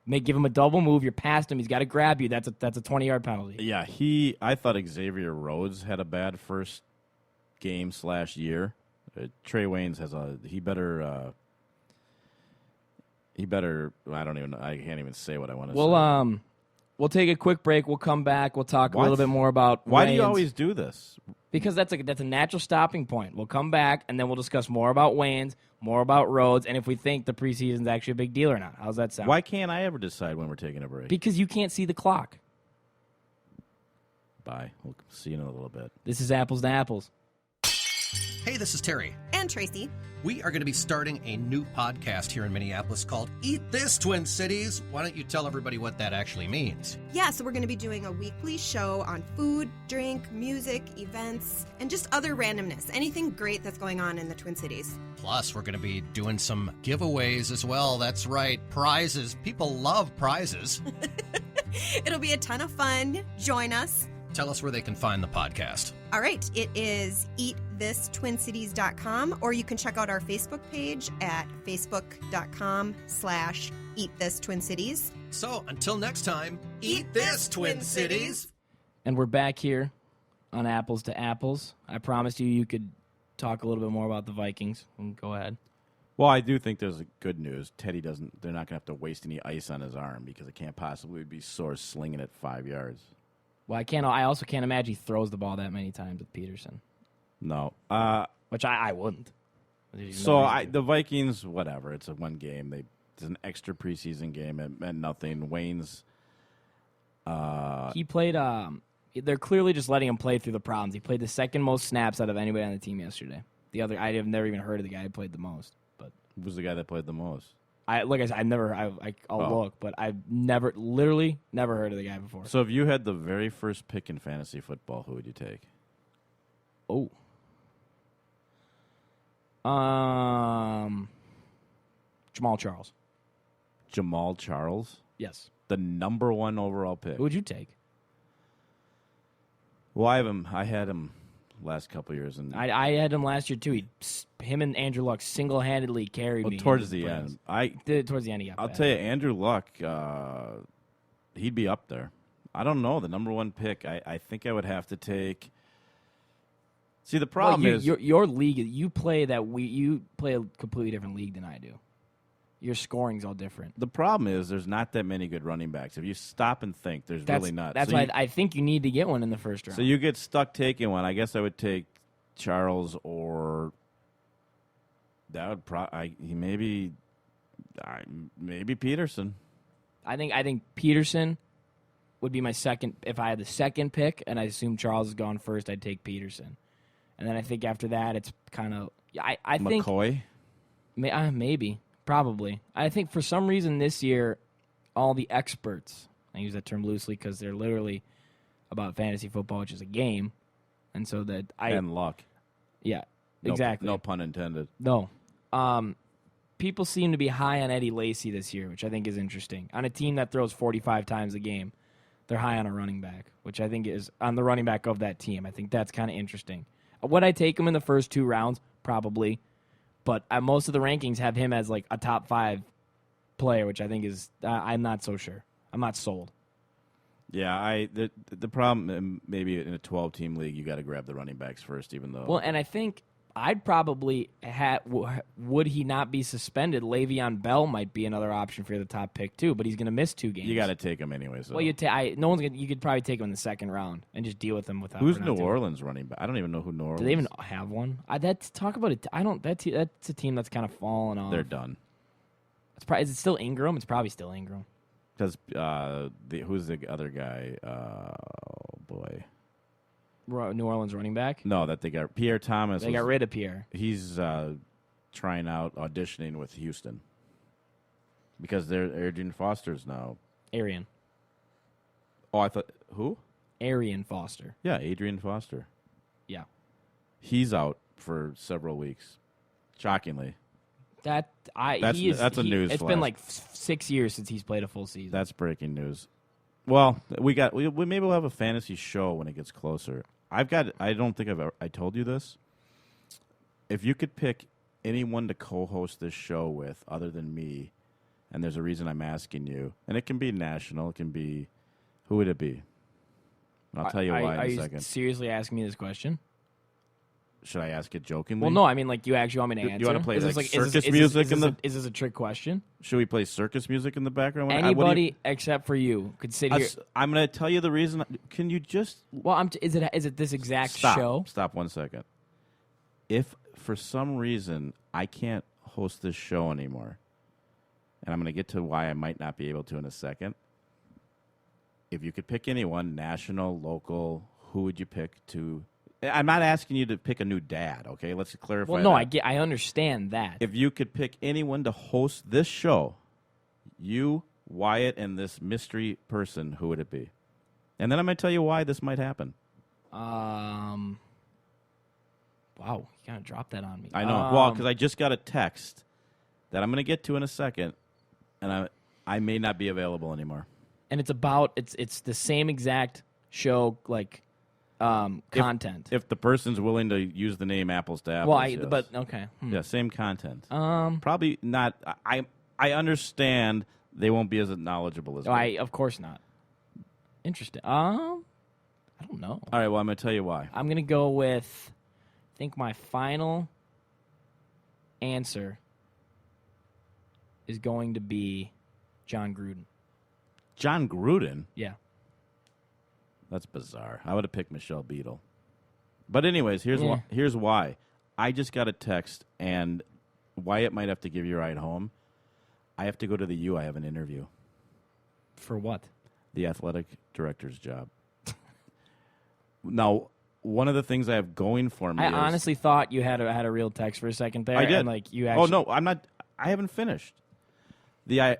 Give him a double move. You're past him. He's got to grab you. That's a 20-yard penalty. yeah, I thought Xavier Rhodes had a bad first game / year. Trey Waynes has he better. I can't even say what I want to say. We'll take a quick break. We'll come back. We'll talk a What? little bit more about Why do you Wayans. always do this? Because that's a natural stopping point. We'll come back, and then we'll discuss more about Wayans, more about Rhodes, and if we think the preseason's actually a big deal or not. How's that sound? Why can't I ever decide when we're taking a break? Because you can't see the clock. Bye. We'll see you in a little bit. This is Apples to Apples. Hey, this is Terry. And Tracy. We are going to be starting a new podcast here in Minneapolis called Eat This, Twin Cities. Why don't you tell everybody what that actually means? Yeah, so we're going to be doing a weekly show on food, drink, music, events, and just other randomness. Anything great that's going on in the Twin Cities. Plus, we're going to be doing some giveaways as well. That's right, prizes. People love prizes. It'll be a ton of fun. Join us. Tell us where they can find the podcast. All right, it is eatthisTwinCities.com, or you can check out our Facebook page at facebook.com/eatthisTwinCities. So, until next time, eat this, Twin Cities. And we're back here on Apples to Apples. I promised you could talk a little bit more about the Vikings. Go ahead. Well, I do think there's a good news. They're not going to have to waste any ice on his arm because it can't possibly be sore slinging it 5 yards. Well, I also can't imagine he throws the ball that many times with Peterson. No. Which I wouldn't. The Vikings, whatever. It's a one game. It's an extra preseason game. It meant nothing. Wayne's. He played. They're clearly just letting him play through the problems. He played the second most snaps out of anybody on the team yesterday. I have never even heard of the guy who played the most. But Who was the guy that played the most? Like I said, I'll look, but I've literally never heard of the guy before. So if you had the very first pick in fantasy football, who would you take? Oh. Jamal Charles. Jamal Charles? Yes. The number 1 overall pick. Who would you take? Well, I had him last couple years, and I had him last year too. Him and Andrew Luck single-handedly carried me towards into the playoffs. end. Towards the end, he got I'll bad. tell you, Andrew Luck, he'd be up there. I don't know, the number 1 pick. I think I would have to take. See, the problem is your league. You play a completely different league than I do. Your scoring's all different. the problem is there's not that many good running backs. If you stop and think, there's really not. That's why I think you need to get one in the first round. So you get stuck taking one. I guess I would take Charles or that would maybe Peterson. I think Peterson would be my second. If I had the second pick, and I assume Charles is gone first, I'd take Peterson. And then I think after that, it's kind of I think McCoy. Maybe. Probably. I think for some reason this year, all the experts, I use that term loosely because they're literally about fantasy football, which is a game. And so that And Luck. Yeah, No, exactly. No pun intended. No. People seem to be high on Eddie Lacy this year, which I think is interesting. On a team that throws 45 times a game, they're high on a running back, which I think is on the running back of that team. I think that's kind of interesting. Would I take him in the first 2 rounds? Probably. But most of the rankings have him as like a top 5 player, which I think is I'm not so sure. I'm not sold. Yeah, the problem maybe in a 12-team league, you got to grab the running backs first, even though. Well, and I think I'd probably would he not be suspended? Le'Veon Bell might be another option for the top pick too, but he's going to miss 2 games. you got to take him anyway. So. Well, you could probably take him in the second round and just deal with him without. Who's New Orleans running back? I don't even know who New Orleans. Do they even have one? Talk about it. I don't. That's a team that's kind of fallen off. They're done. It's probably, is it still Ingram? It's probably still Ingram. Because who's the other guy? Oh boy. New Orleans running back? No, that they got Pierre Thomas. They got rid of Pierre. He's trying out auditioning with Houston because they're Adrian Foster's now. Arian. Oh, I thought who? Arian Foster. Yeah, Adrian Foster. Yeah. He's out for several weeks. Shockingly. That's a news. It's been like 6 years since he's played a full season. That's breaking news. Well, we maybe we'll have a fantasy show when it gets closer. I don't think I told you this. If you could pick anyone to co-host this show with other than me, and there's a reason I'm asking you, and it can be national, it can be, who would it be? I'll tell you why in a second. Are you seriously asking me this question? Should I ask it jokingly? Well, no. I mean, like, you actually want me to answer? You want to play circus music Is this a trick question? Should we play circus music in the background? Anybody except for you could sit here. I'm going to tell you the reason. Can you just? Well, is it this exact show? Stop 1 second. If for some reason I can't host this show anymore, and I'm going to get to why I might not be able to in a second. If you could pick anyone, national, local, who would you pick to? I'm not asking you to pick a new dad, okay? Let's clarify. Well, no, I understand that. If you could pick anyone to host this show, you, Wyatt, and this mystery person, who would it be? And then I'm going to tell you why this might happen. Wow, you kind of dropped that on me. I know. Well, because I just got a text that I'm going to get to in a second, and I may not be available anymore. And it's the same exact show, like. Content. If the person's willing to use the name Apples to Apples. Well, yes. but okay. Yeah, same content. Probably not. I understand they won't be as knowledgeable as me. Of course not. Interesting. I don't know. All right, well, I'm going to tell you why. I'm going to go with, I think my final answer is going to be John Gruden. John Gruden? Yeah. That's bizarre. I would have picked Michelle Beadle. But anyways, here's why. I just got a text, and Wyatt might have to give you a ride home. I have to go to the U. I have an interview. For what? The athletic director's job. Now, one of the things I have going for me I honestly thought you had a real text for a second there. I did. And like you actually, no, I'm not. I haven't finished. The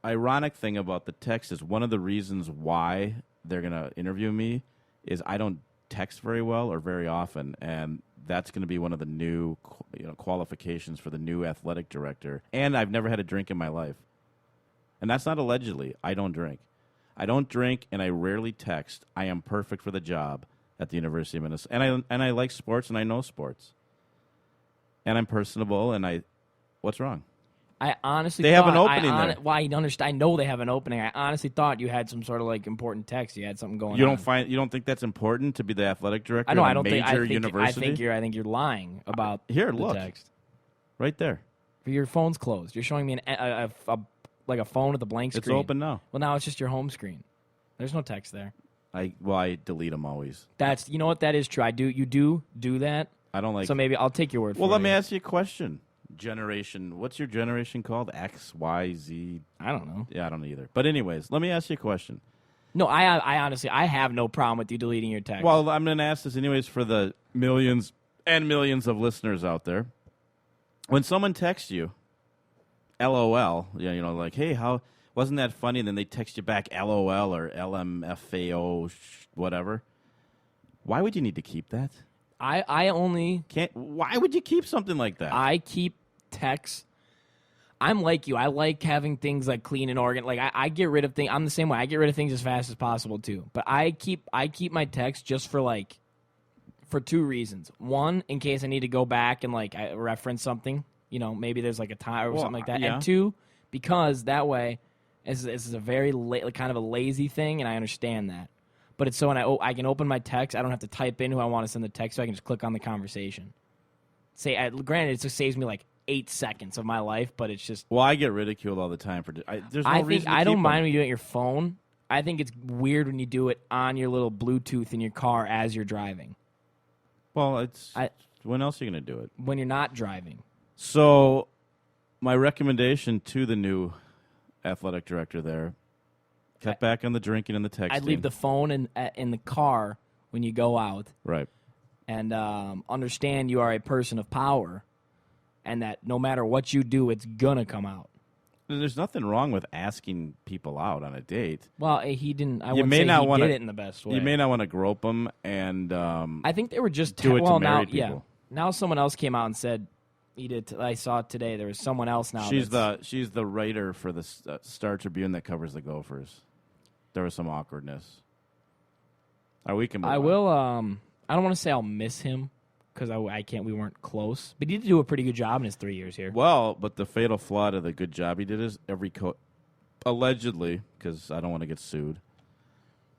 ironic thing about the text is one of the reasons why they're going to interview me is I don't text very well or very often, and that's going to be one of the new qualifications for the new athletic director. And I've never had a drink in my life. And that's not allegedly. I don't drink. I don't drink, and I rarely text. I am perfect for the job at the University of Minnesota. And I like sports, and I know sports. And I'm personable, and what's wrong? I honestly they thought, have an opening there. Well, I understand. I know they have an opening. I honestly thought you had some sort of like important text. You had something going on. You don't think that's important to be the athletic director? I know. At I don't major think. University? I think you're lying about here. The Look, text right there. Your phone's closed. You're showing me a phone with a blank screen. It's open now. Well, now it's just your home screen. There's no text there. I delete them always. You know what? That is true. You do that. I don't like. So maybe I'll take your word for it. Well, let me ask you a question. Generation. What's your generation called? X, Y, Z? I don't know. Yeah, I don't either. But anyways, let me ask you a question. No, I honestly, I have no problem with you deleting your text. Well, I'm going to ask this anyways for the millions and millions of listeners out there. When someone texts you, LOL, like, hey, how wasn't that funny? And then they text you back LOL or LMFAO, whatever. Why would you need to keep that? I only can't. Why would you keep something like that? I keep texts. I'm like you. I like having things like clean and organized. Like I get rid of things. I'm the same way. I get rid of things as fast as possible too. But I keep my text just for two reasons. One, in case I need to go back and I reference something. Maybe there's like a time or something like that. Yeah. And two, because that way, This is a very kind of a lazy thing, and I understand that. But it's so when I can open my text, I don't have to type in who I want to send the text, so I can just click on the conversation. Granted, it just saves me like 8 seconds of my life, but it's just. Well, I get ridiculed all the time for. There's no reason. I don't mind when you do it on your phone. I think it's weird when you do it on your little Bluetooth in your car as you're driving. Well, when else are you going to do it? When you're not driving. So, my recommendation to the new athletic director there: cut back on the drinking and the texting. I'd leave the phone in the car when you go out. Right. And understand you are a person of power, and that no matter what you do, it's gonna come out. There's nothing wrong with asking people out on a date. Well, he didn't. I wouldn't say he did it in the best way. You may not want to grope them, and I think they were just do it to married people. Yeah. Now someone else came out and said he did. I saw it today. There was someone else now. She's the writer for the Star Tribune that covers the Gophers. There was some awkwardness. We can. I will. I don't want to say I'll miss him because I can't. We weren't close, but he did do a pretty good job in his 3 years here. Well, but the fatal flaw to the good job he did is every coach, allegedly, because I don't want to get sued.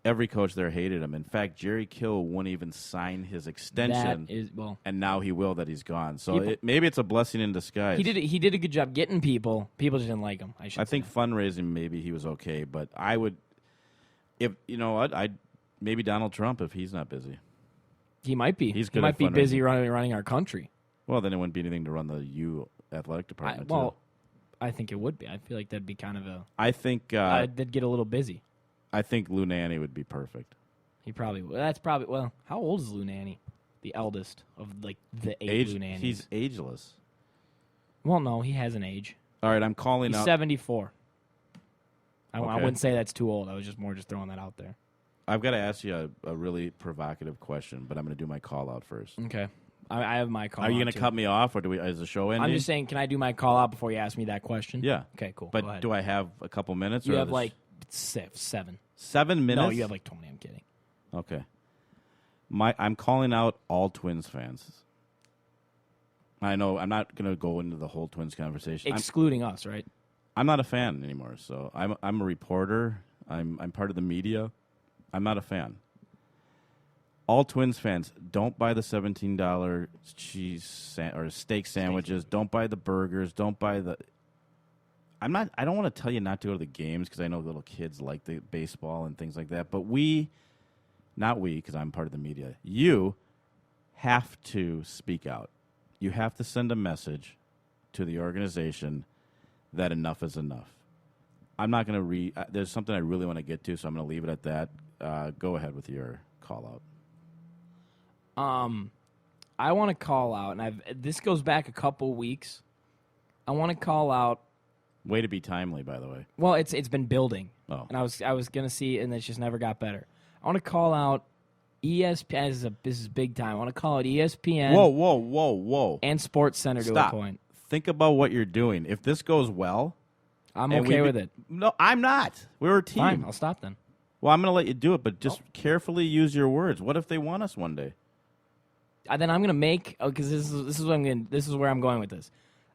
Every coach there hated him. In fact, Jerry Kill wouldn't even sign his extension, and now he will that he's gone. So maybe it's a blessing in disguise. He did a good job getting people. People just didn't like him. I think fundraising maybe he was okay, but I would, if you know what, maybe Donald Trump if he's not busy. He might be. He might be busy running our country. Well, then it wouldn't be anything to run the U athletic department. I think it would be. I feel like that'd be kind of a. I think they'd get a little busy. I think Lou Nanny would be perfect. He probably would. That's probably how old is Lou Nanny? The eldest of like the eight Lou Nannies. He's ageless. Well, no, he has an age. All right, I'm calling He's out. 74. I Okay. wouldn't say that's too old. I was just throwing that out there. I've got to ask you a really provocative question, but I'm going to do my call out first. Okay. I have my call out. Are you going to cut me off, or is the show ending? I'm just saying, can I do my call out before you ask me that question? Yeah. Okay, cool. But Go ahead. do I have a couple minutes? You or have like 7. 7 minutes? No, you have like 20. I'm kidding. Okay. I'm calling out all Twins fans. I know I'm not going to go into the whole Twins conversation. Excluding us, right? I'm not a fan anymore. So I'm a reporter. I'm part of the media. I'm not a fan. All Twins fans, don't buy the $17 cheese or steak sandwiches. Don't buy the burgers. Don't buy the. I don't want to tell you not to go to the games because I know little kids like the baseball and things like that. But not we, because I'm part of the media. You have to speak out. You have to send a message to the organization that enough is enough. I'm not going to read. There's something I really want to get to, so I'm going to leave it at that. Go ahead with your call out. I want to call out, and this goes back a couple weeks. I want to call out. Way to be timely, by the way. Well, it's been building. Oh. And I was gonna see, and it just never got better. I want to call out ESPN. This is big time. I want to call out ESPN. Whoa! And Sports Center to a point. Think about what you're doing. If this goes well, I'm okay with it. No, I'm not. We're a team. Fine, I'll stop then. Well, I'm going to let you do it, but just carefully use your words. What if they want us one day? Then I'm gonna make because this is where I'm going with this.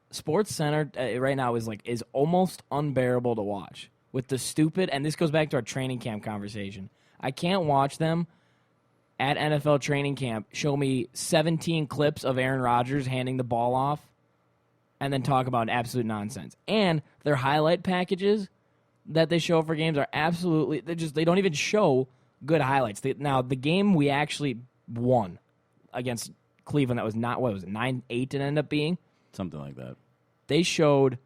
Sports Center right now is almost unbearable to watch with the stupid, and this goes back to our training camp conversation. I can't watch them at NFL training camp show me 17 clips of Aaron Rodgers handing the ball off and then talk about absolute nonsense. And their highlight packages that they show for games are absolutely they don't even show good highlights. Now the game we actually won against Cleveland, that was not, what was it, 9-8 it ended up being? Something like that. They showed,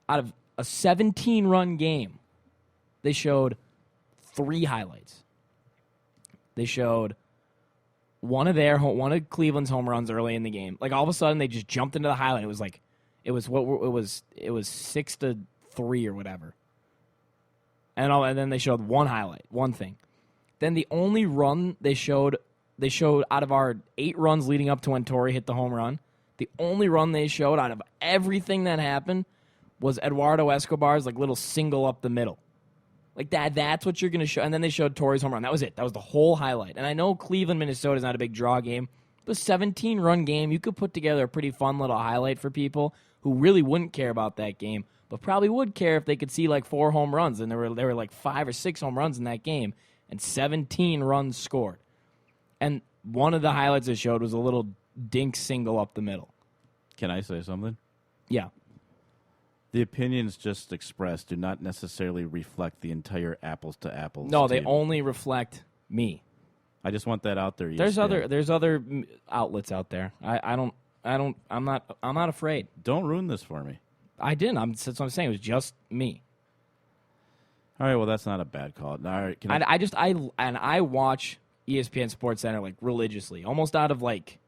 out of a 17-run game, they showed 3 highlights. They showed one of Cleveland's home runs early in the game. Like all of a sudden, they just jumped into the highlight. It was 6-3 or whatever. And then they showed one highlight, one thing. Then the only run they showed out of our 8 runs leading up to when Torrey hit the home run. The only run they showed out of everything that happened was Eduardo Escobar's little single up the middle. Like that's what you're going to show. And then they showed Torrey's home run. That was it. That was the whole highlight. And I know Cleveland, Minnesota is not a big draw game. The 17-run game, you could put together a pretty fun little highlight for people who really wouldn't care about that game. but probably would care if they could see like 4 home runs, and there were like 5 or 6 home runs in that game, and 17 runs scored. And one of the highlights it showed was a little dink single up the middle. Can I say something? Yeah. The opinions just expressed do not necessarily reflect the entire apples to apples. No, they team. only reflect me. I just want that out there. There's ESPN. other outlets out there. I'm not afraid. Don't ruin this for me. I didn't. That's what I'm saying. It was just me. All right, well, that's not a bad call. All right, I watch ESPN Sports Center like religiously, almost out of like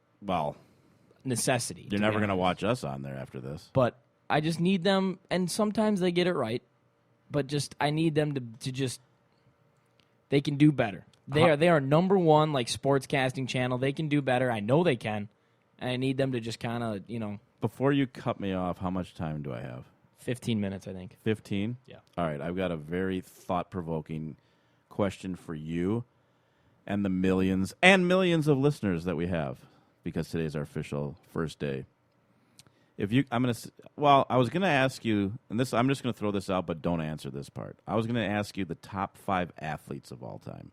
necessity. You're never going to watch us on there after this. But I just need them, and sometimes they get it right. But just I need them to just they can do better. They are number one like sportscasting channel. They can do better. I know they can, and I need them to just kind of Before you cut me off, how much time do I have? 15 minutes, I think. 15? Yeah. All right, I've got a very thought-provoking question for you and the millions and millions of listeners that we have, because today's our official first day. I was going to ask you, and this I'm just going to throw this out, but don't answer this part. I was going to ask you the top 5 athletes of all time.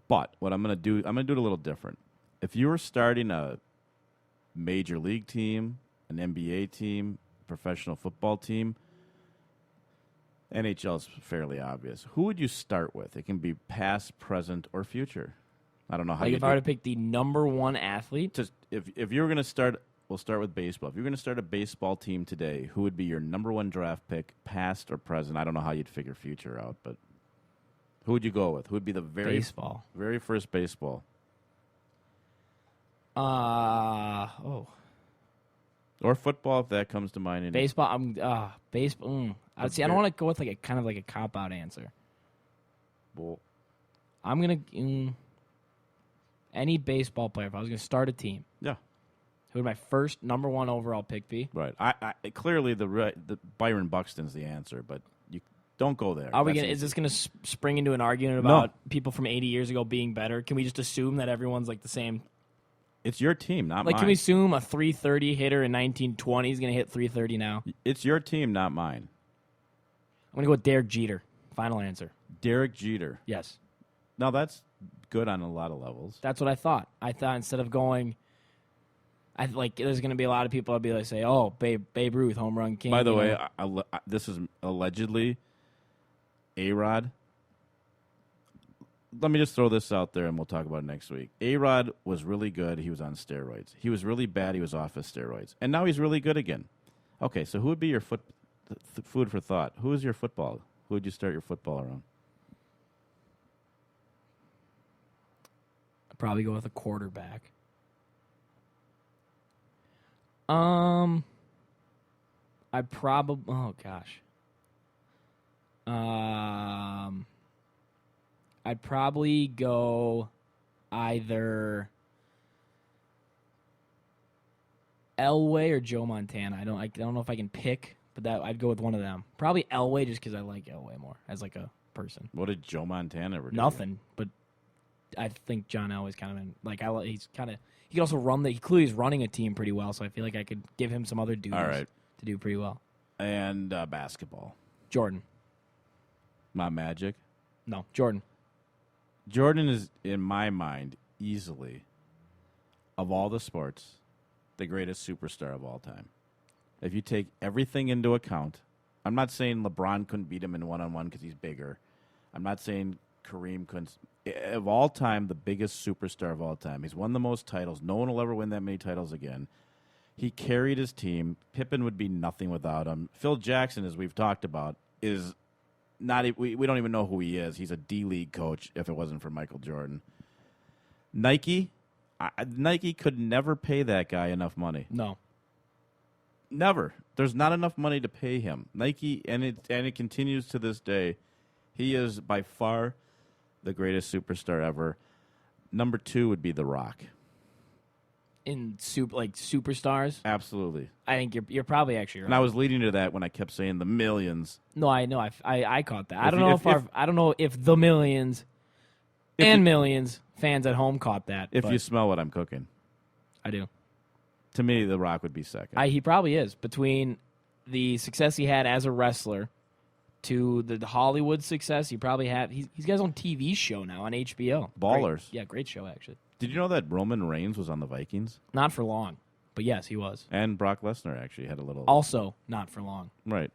But what I'm going to do it a little different. If you were starting a major league team, an NBA team, professional football team, NHL is fairly obvious. Who would you start with? It can be past, present, or future. I don't know how. Like if I were to pick the number one athlete, just if you were going to start, we'll start with baseball. If you're going to start a baseball team today, who would be your number one draft pick, past or present? I don't know how you'd figure future out, but who would you go with? Who would be the very first baseball? Or football, if that comes to mind. Baseball. Baseball. I don't want to go with like a kind of like a cop out answer. Well, I'm gonna any baseball player. If I was gonna start a team, yeah. Who would my first number one overall pick be? Right. I clearly the Byron Buxton's the answer, but you don't go there. Is this gonna spring into an argument about people from 80 years ago being better? Can we just assume that everyone's like the same? It's your team, not mine. Can we assume a 330 hitter in 1920 is going to hit 330 now? It's your team, not mine. I'm going to go with Derek Jeter. Final answer. Derek Jeter. Yes. Now, that's good on a lot of levels. That's what I thought. I thought instead of going, there's going to be a lot of people I'll say, oh, Babe Ruth, home run king. By the way, this is allegedly A-Rod. Let me just throw this out there, and we'll talk about it next week. A-Rod was really good. He was on steroids. He was really bad. He was off his steroids. And now he's really good again. Okay, so who would be your food for thought? Who is your football? Who would you start your football around? I'd probably go with a quarterback. I'd probably... Oh, gosh. I'd probably go either Elway or Joe Montana. I don't know if I can pick, but I'd go with one of them. Probably Elway, just because I like Elway more as like a person. What did Joe Montana ever do? Nothing, but I think John Elway's kind of he can also run he clearly is running a team pretty well, so I feel like I could give him some other duties to do pretty well. And basketball. Jordan. Not Magic? No, Jordan. Jordan is, in my mind, easily, of all the sports, the greatest superstar of all time. If you take everything into account, I'm not saying LeBron couldn't beat him in one-on-one because he's bigger. I'm not saying Kareem couldn't. Of all time, the biggest superstar of all time. He's won the most titles. No one will ever win that many titles again. He carried his team. Pippen would be nothing without him. Phil Jackson, as we've talked about, is... we don't even know who he is. He's a D-League coach if it wasn't for Michael Jordan. Nike could never pay that guy enough money. No. Never. There's not enough money to pay him. Nike, and it continues to this day. He is by far the greatest superstar ever. Number 2 would be The Rock. In superstars? Absolutely. I think you're probably actually right. And I was leading to that when I kept saying the millions. No, I know. I caught that. I don't know if the millions millions fans at home caught that. If you smell what I'm cooking. I do. To me, The Rock would be second. He probably is. Between the success he had as a wrestler to the Hollywood success he probably had. He's got his own TV show now on HBO. Ballers. Great show, actually. Did you know that Roman Reigns was on the Vikings? Not for long, but yes, he was. And Brock Lesnar actually had a little. Also, not for long. Right.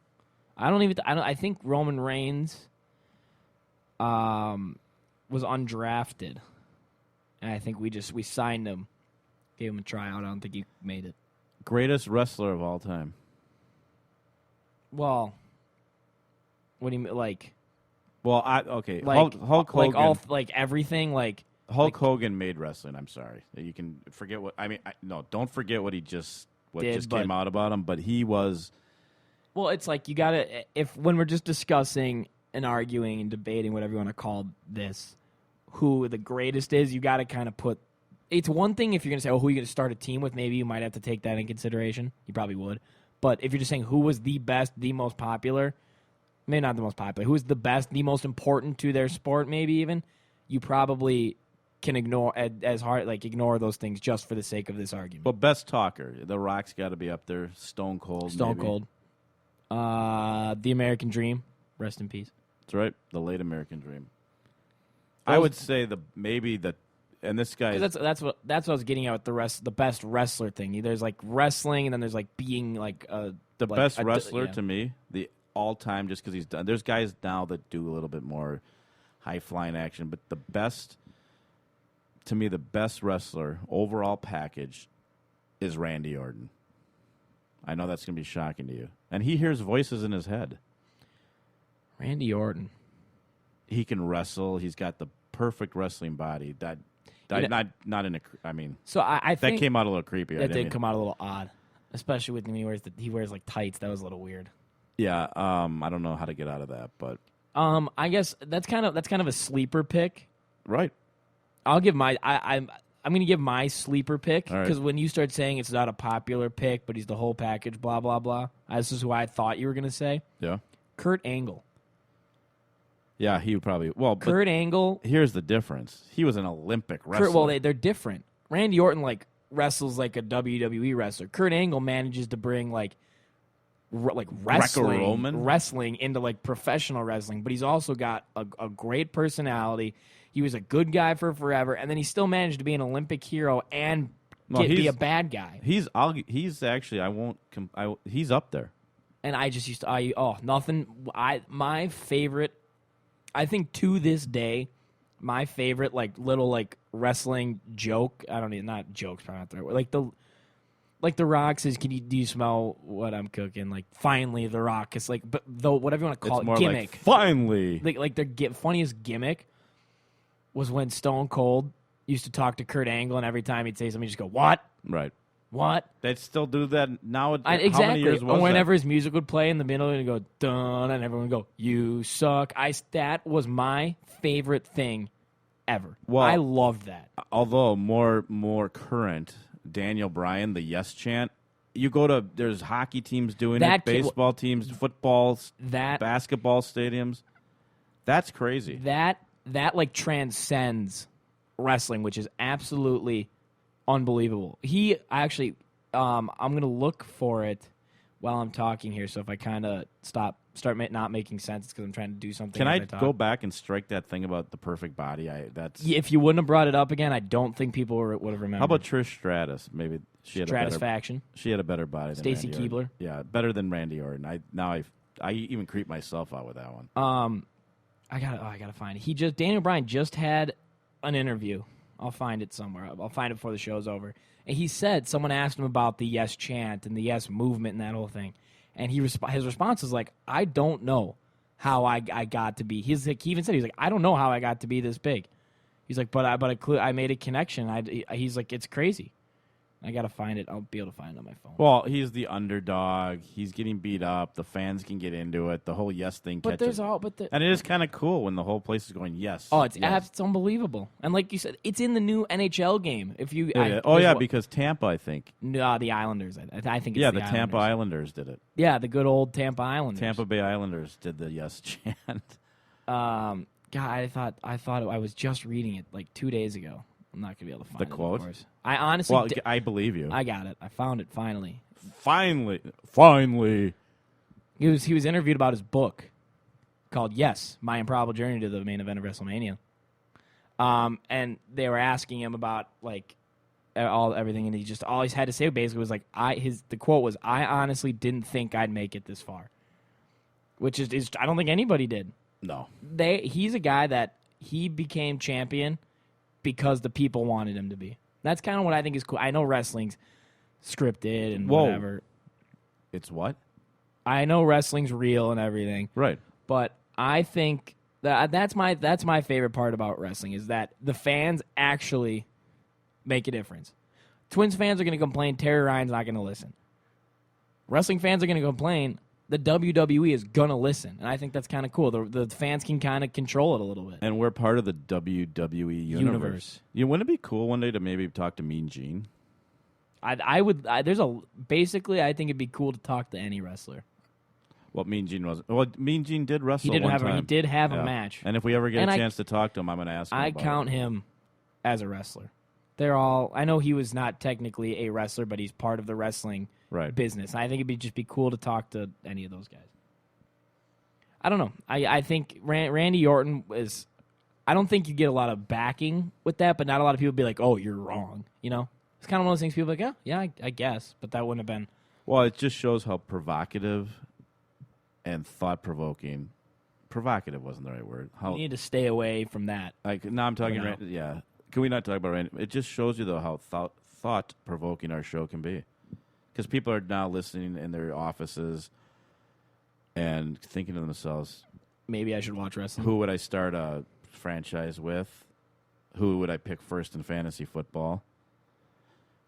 I think Roman Reigns was undrafted, and I think we signed him, gave him a tryout. I don't think he made it. Greatest wrestler of all time. Well, what do you mean, like? Well, Hulk Hogan. Everything, Hulk Hogan made wrestling. I'm sorry. You can forget what I mean. Don't forget what came out about him. But he was. Well, it's like you gotta when we're just discussing and arguing and debating whatever you want to call this, who the greatest is, you got to kind of put. It's one thing if you're gonna say, who are you gonna start a team with? Maybe you might have to take that in consideration. You probably would. But if you're just saying who was the best, the most popular, maybe not the most popular, who was the best, the most important to their sport, maybe even, you probably can ignore ignore those things just for the sake of this argument. But best talker, The Rock's got to be up there. Stone Cold. Cold. The American Dream, rest in peace. That's right, the late American Dream. I would say and this guy. That's what I was getting at with the best wrestler thing. There's like wrestling, and then there's like being like the best wrestler to me, the all time, just because he's done. There's guys now that do a little bit more high flying action, but the best wrestler overall package is Randy Orton. I know that's going to be shocking to you, and he hears voices in his head. Randy Orton, he can wrestle. He's got the perfect wrestling body. Not in a. I mean, so I think that came out a little creepy. That did come out a little odd, especially with when he wears like tights. That was a little weird. Yeah, I don't know how to get out of that, but I guess that's kind of a sleeper pick, right? I'll give I'm going to give my sleeper pick because right. when you start saying it's not a popular pick, but he's the whole package, blah blah blah. This is who I thought you were going to say. Yeah, Kurt Angle. Yeah, he would probably. Well, Kurt Angle. Here's the difference. He was an Olympic wrestler. They're different. Randy Orton wrestles like a WWE wrestler. Kurt Angle manages to bring wrestling into professional wrestling, but he's also got a great personality. He was a good guy for forever, and then he still managed to be an Olympic hero and be a bad guy. He's actually he's up there. And I just used to my favorite. I think to this day, my favorite little wrestling joke. Not jokes, probably not the right word. The Rock says, do you smell what I'm cooking? Finally, The Rock. It's whatever you want to call it, gimmick. Finally, their funniest gimmick was when Stone Cold used to talk to Kurt Angle, and every time he'd say something, he'd just go, "What?" Right. What? They'd still do that now. Exactly. How many years was whenever that? his music would play in the middle, and go dun, and everyone would go, "You suck." That was my favorite thing ever. Well, I loved that. Although more current, Daniel Bryan, the yes chant. There's hockey teams doing it, baseball teams, footballs, basketball stadiums. That's crazy. That transcends wrestling, which is absolutely unbelievable. He actually, I'm going to look for it while I'm talking here. So if I kind of start not making sense, it's because I'm trying to do something. Can I go back and strike that thing about the perfect body? If you wouldn't have brought it up again, I don't think people would have remembered. How about Trish Stratus? Maybe she had She had a better body than Stacy Randy Keibler. Orton. Yeah, better than Randy Orton. I even creep myself out with that one. I gotta find it. Daniel Bryan just had an interview. I'll find it somewhere. I'll find it before the show's over. And he said, someone asked him about the yes chant and the yes movement and that whole thing. And his response was I don't know how I got to be. He even said, I don't know how I got to be this big. He's like, but I made a connection. He's like, it's crazy. I got to find it. I'll be able to find it on my phone. Well, he's the underdog. He's getting beat up. The fans can get into it. The whole yes thing catches. And it is kind of cool when the whole place is going yes. Oh, it's yes. It's unbelievable. And like you said, it's in the new NHL game. Because Tampa, I think. No, the Islanders. I think it's the Tampa Islanders did it. Yeah, the good old Tampa Islanders. Tampa Bay Islanders did the yes chant. God, I thought I was just reading it 2 days ago. I'm not gonna be able to find the quote. Of course. I honestly, I believe you. I got it. I found it finally. Finally. He was interviewed about his book called Yes, My Improbable Journey to the Main Event of WrestleMania. And they were asking him about like everything, and he just all he's had to say basically was like the quote was, "I honestly didn't think I'd make it this far," which is I don't think anybody did. No. He's a guy that he became champion because the people wanted him to be. That's kind of what I think is cool. I know wrestling's scripted and whatever. It's what? I know wrestling's real and everything. Right. But I think that's my favorite part about wrestling is that the fans actually make a difference. Twins fans are going to complain. Terry Ryan's not going to listen. Wrestling fans are going to complain. The WWE is going to listen. And I think that's kind of cool. The fans can kind of control it a little bit. And we're part of the WWE universe. Wouldn't it be cool one day to maybe talk to Mean Gene? I think it'd be cool to talk to any wrestler. Well, Mean Gene was. Well, Mean Gene did wrestle. He time. did have a match. And if we ever get a chance to talk to him, I'm going to ask him. I count him as a wrestler. They're all. I know he was not technically a wrestler, but he's part of the wrestling business. I think it'd just be cool to talk to any of those guys. I don't know. I think Randy Orton is. I don't think you get a lot of backing with that, but not a lot of people be like, "Oh, you're wrong." You know, it's kind of one of those things. People are like, "Oh, yeah, I guess," but that wouldn't have been. Well, it just shows how provocative and thought-provoking. Provocative wasn't the right word. You need to stay away from that. Like now, I'm talking. Yeah, can we not talk about Randy? It just shows you though how thought-provoking our show can be, because people are now listening in their offices and thinking to themselves, maybe I should watch wrestling. Who would I start a franchise with? Who would I pick first in fantasy football?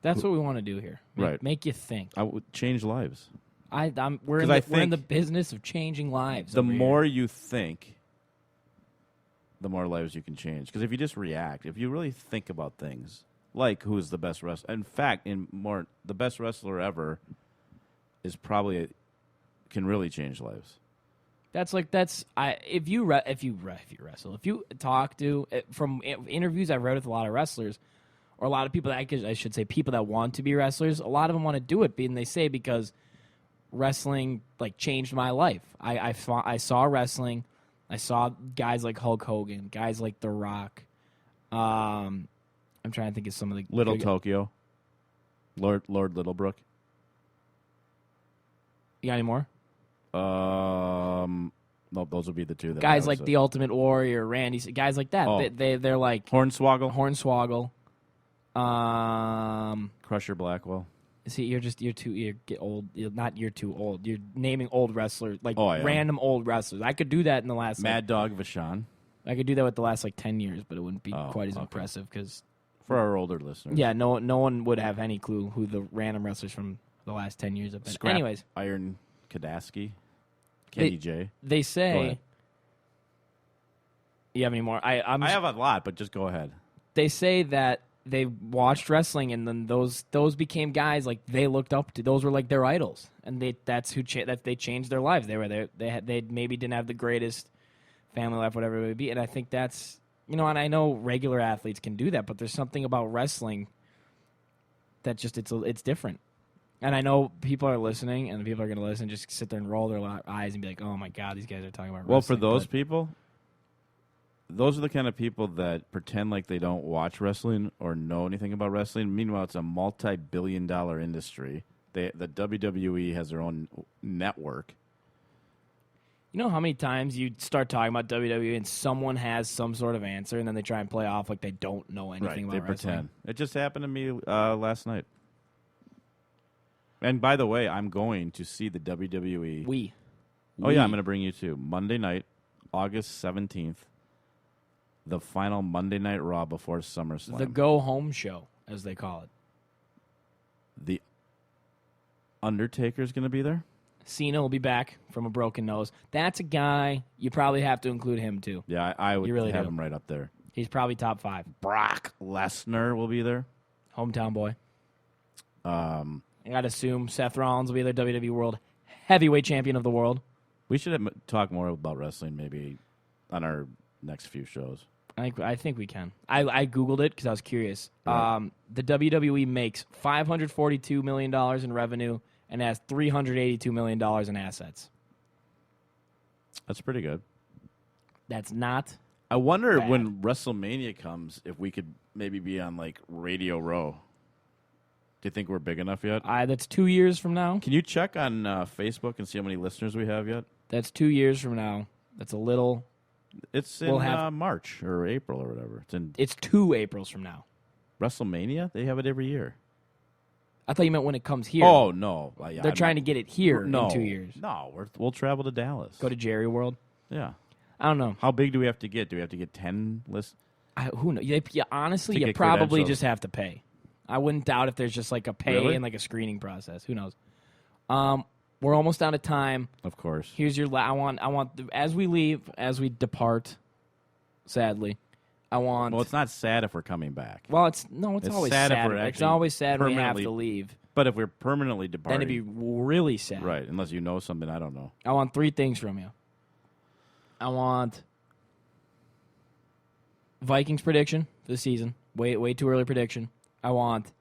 That's what we want to do here. Make you think. I would change lives. We're in the business of changing lives. The more you think, the more lives you can change. Because if you just react, if you really think about things, like who's the best wrestler. In fact, the best wrestler ever is probably can really change lives. If you talk to from interviews I've read with a lot of wrestlers, or a lot of people I should say people that want to be wrestlers, a lot of them want to do it, and they say because wrestling like changed my life. I saw wrestling. I saw guys like Hulk Hogan, guys like The Rock. I'm trying to think of some of the Little Tokyo, Lord Littlebrook. You got any more? No, those would be the two. Guys like The Ultimate Warrior, Randy, guys like that. Oh. They're like Hornswoggle. Crusher Blackwell. See, you're old. You're too old. You're naming old wrestlers, like random old wrestlers. I could do that in the last Mad Dog Vachon. I could do that with the last 10 years, but it wouldn't be quite as impressive because for our older listeners, yeah, no one would have any clue who the random wrestlers from the last 10 years have been. Anyways, Iron Kadaski, Kenny J. They say. You have any more? I have a lot, but just go ahead. They say that they watched wrestling, and then those became guys like they looked up to. Those were like their idols, and they changed their lives. They maybe didn't have the greatest family life, whatever it would be, and I think that's and I know regular athletes can do that, but there's something about wrestling that just it's different. And I know people are listening, and people are going to listen, just sit there and roll their eyes and be like, "Oh my God, these guys are talking about wrestling." Well, for those people. Those are the kind of people that pretend like they don't watch wrestling or know anything about wrestling. Meanwhile, it's a multi-billion-dollar industry. The WWE has their own network. You know how many times you start talking about WWE and someone has some sort of answer, and then they try and play off like they don't know anything about wrestling? Pretend. It just happened to me last night. And by the way, I'm going to see the WWE. Oh, yeah, I'm going to bring you too. Monday night, August 17th. The final Monday Night Raw before SummerSlam. The go-home show, as they call it. The Undertaker's going to be there? Cena will be back from a broken nose. That's a guy, you probably have to include him, too. Yeah, I would really have him right up there. He's probably top 5. Brock Lesnar will be there. Hometown boy. I'd assume Seth Rollins will be their WWE World Heavyweight Champion of the world. We should talk more about wrestling maybe on our next few shows. I think we can. I Googled it because I was curious. Right. The WWE makes $542 million in revenue and has $382 million in assets. That's pretty good. That's not. I wonder Bad. when WrestleMania comes if we could maybe be on like Radio Row. Do you think we're big enough yet? That's 2 years from now. Can you check on Facebook and see how many listeners we have yet? That's 2 years from now. That's a little. It's in We'll have- March or April or whatever. It's in It's 2 Aprils from now. WrestleMania. They have it every year. I thought you meant when it comes here. Oh no, yeah, They're trying to get it here no, in 2 years. No, we'll travel to Dallas. Go to Jerry World. Yeah. I don't know. How big do we have to get? Do we have to get 10 lists? Who knows? Honestly, To you get probably credentials. just have to pay. I wouldn't doubt if there's just like a pay Really? and like a screening process. Who knows? We're almost out of time. Of course. Here's your. I want. As we leave, as we depart. Sadly, I want. Well, it's not sad if we're coming back. Well, it's It's always sad sad. if we're It's actually always sad when we have permanently to leave. But if we're permanently Then departing, it'd be really sad. right, unless you know something I don't know. I want 3 things from you. I want Vikings prediction for the season. Way too early prediction. I want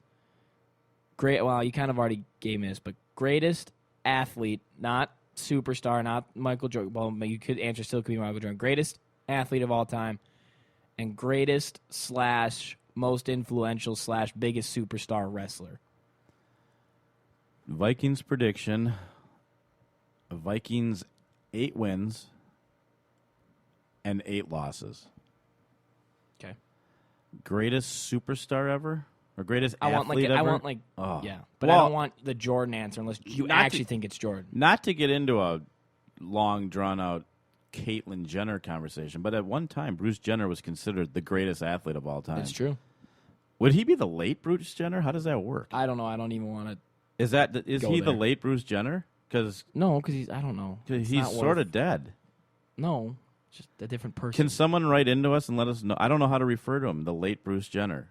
great. Well, you kind of already gave me this, but greatest athlete, not superstar, not Michael Jordan. Well, you could answer still could be Michael Jordan. Greatest athlete of all time, and greatest / most influential / biggest superstar wrestler. Vikings prediction. Vikings 8 wins and 8 losses. Okay. Greatest superstar ever? Or greatest I want athlete ever? I want Oh. yeah, but I Well, don't want the Jordan answer unless you not actually to- think it's Jordan. Not to get into a long, drawn-out Caitlyn Jenner conversation, but at one time, Bruce Jenner was considered the greatest athlete of all time. It's true. Would he be the late Bruce Jenner? How does that work? I don't know. I don't even want to. Is Go he the there. late Bruce Jenner? Because No, because he's. I don't know. It's he's not sort worth- of dead. No, just a different person. Can someone write into us and let us know? I don't know how to refer to him. The late Bruce Jenner.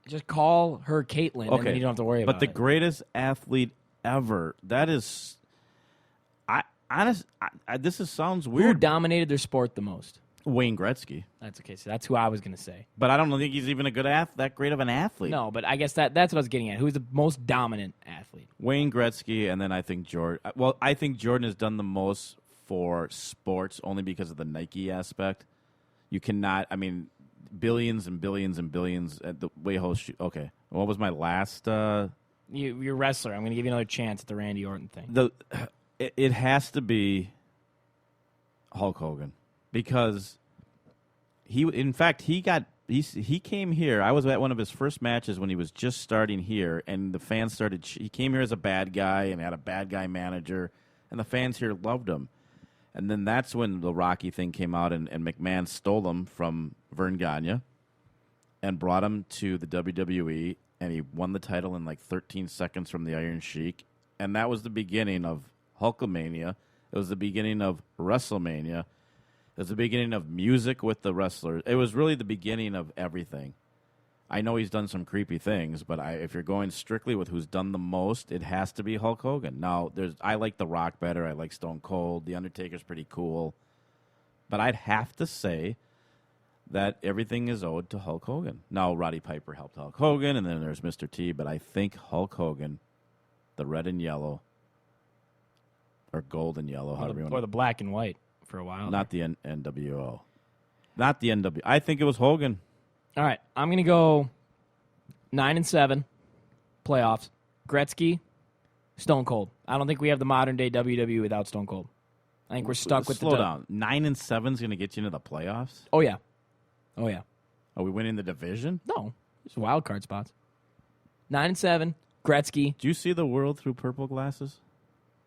Just call her Caitlyn, and Okay. then you don't have to worry But about the it. greatest athlete ever. That is. This sounds Who weird. dominated their sport the most? Wayne Gretzky. That's okay. So that's who I was going to say. But I don't think he's even a good that great of an athlete. No, but I guess that's what I was getting at. Who's the most dominant athlete? Wayne Gretzky, and then I think Jordan. Well, I think Jordan has done the most for sports only because of the Nike aspect. You cannot. I mean, billions and billions and billions at the way Okay, what was my last? You're a wrestler. I'm going to give you another chance at the Randy Orton thing. It has to be Hulk Hogan because he came here. I was at one of his first matches when he was just starting here, and the fans started. He came here as a bad guy and had a bad guy manager, and the fans here loved him. And then that's when the Rocky thing came out, and McMahon stole him from Vern Gagne and brought him to the WWE, and he won the title in like 13 seconds from the Iron Sheik. And that was the beginning of Hulkamania. It was the beginning of WrestleMania. It was the beginning of music with the wrestlers. It was really the beginning of everything. I know he's done some creepy things, but if you're going strictly with who's done the most, it has to be Hulk Hogan. Now, I like The Rock better. I like Stone Cold. The Undertaker's pretty cool. But I'd have to say that everything is owed to Hulk Hogan. Now, Roddy Piper helped Hulk Hogan, and then there's Mr. T, but I think Hulk Hogan, the red and yellow, or gold and yellow, however you want Or the black and white for a while. not the NWO. Not the NW. I think it was Hogan. All right, I'm going to go 9-7 playoffs. Gretzky, Stone Cold. I don't think we have the modern day WWE without Stone Cold. I think we're stuck with Slow down. 9-7 is going to get you into the playoffs. Oh yeah. Are we winning the division? No, just wild card spots. 9-7. Gretzky. Do you see the world through purple glasses?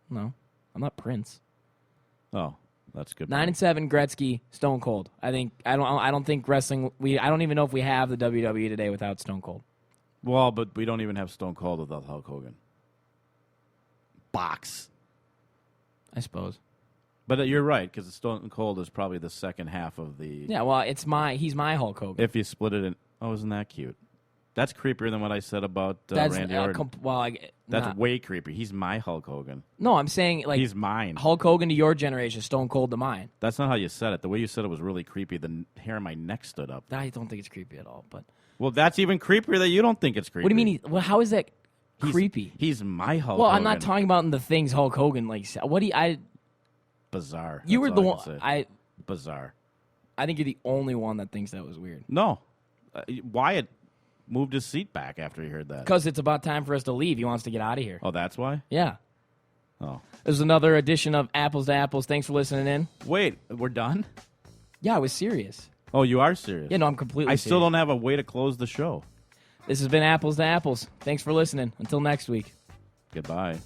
No, I'm not Prince. Oh, that's good. 9-7. Gretzky. Stone Cold. I don't think wrestling. I don't even know if we have the WWE today without Stone Cold. Well, but we don't even have Stone Cold without Hulk Hogan. Box. I suppose. But you're right, because Stone Cold is probably the second half of the... Yeah, well, he's my Hulk Hogan. If you split it in... Oh, isn't that cute? That's creepier than what I said about Randy Orton. That's way creepy. He's my Hulk Hogan. No, I'm saying like He's mine. Hulk Hogan to your generation, Stone Cold to mine. That's not how you said it. The way you said it was really creepy. The hair on my neck stood up. I don't think it's creepy at all. But Well, that's even creepier that you don't think it's creepy. what do you mean? How is that creepy? He's my Hulk Well, Hogan. I'm not talking about in the things Hulk Hogan like. What do you? bizarre. You were That's the all one. can say. Bizarre. I think you're the only one that thinks that was weird. No. Wyatt moved his seat back after he heard that. Because it's about time for us to leave. He wants to get out of here. Oh, that's why? Yeah. Oh. This is another edition of Apples to Apples. Thanks for listening in. Wait, we're done? Yeah, I was serious. Oh, you are serious? Yeah, no, I'm completely I serious. still don't have a way to close the show. This has been Apples to Apples. Thanks for listening. Until next week. Goodbye.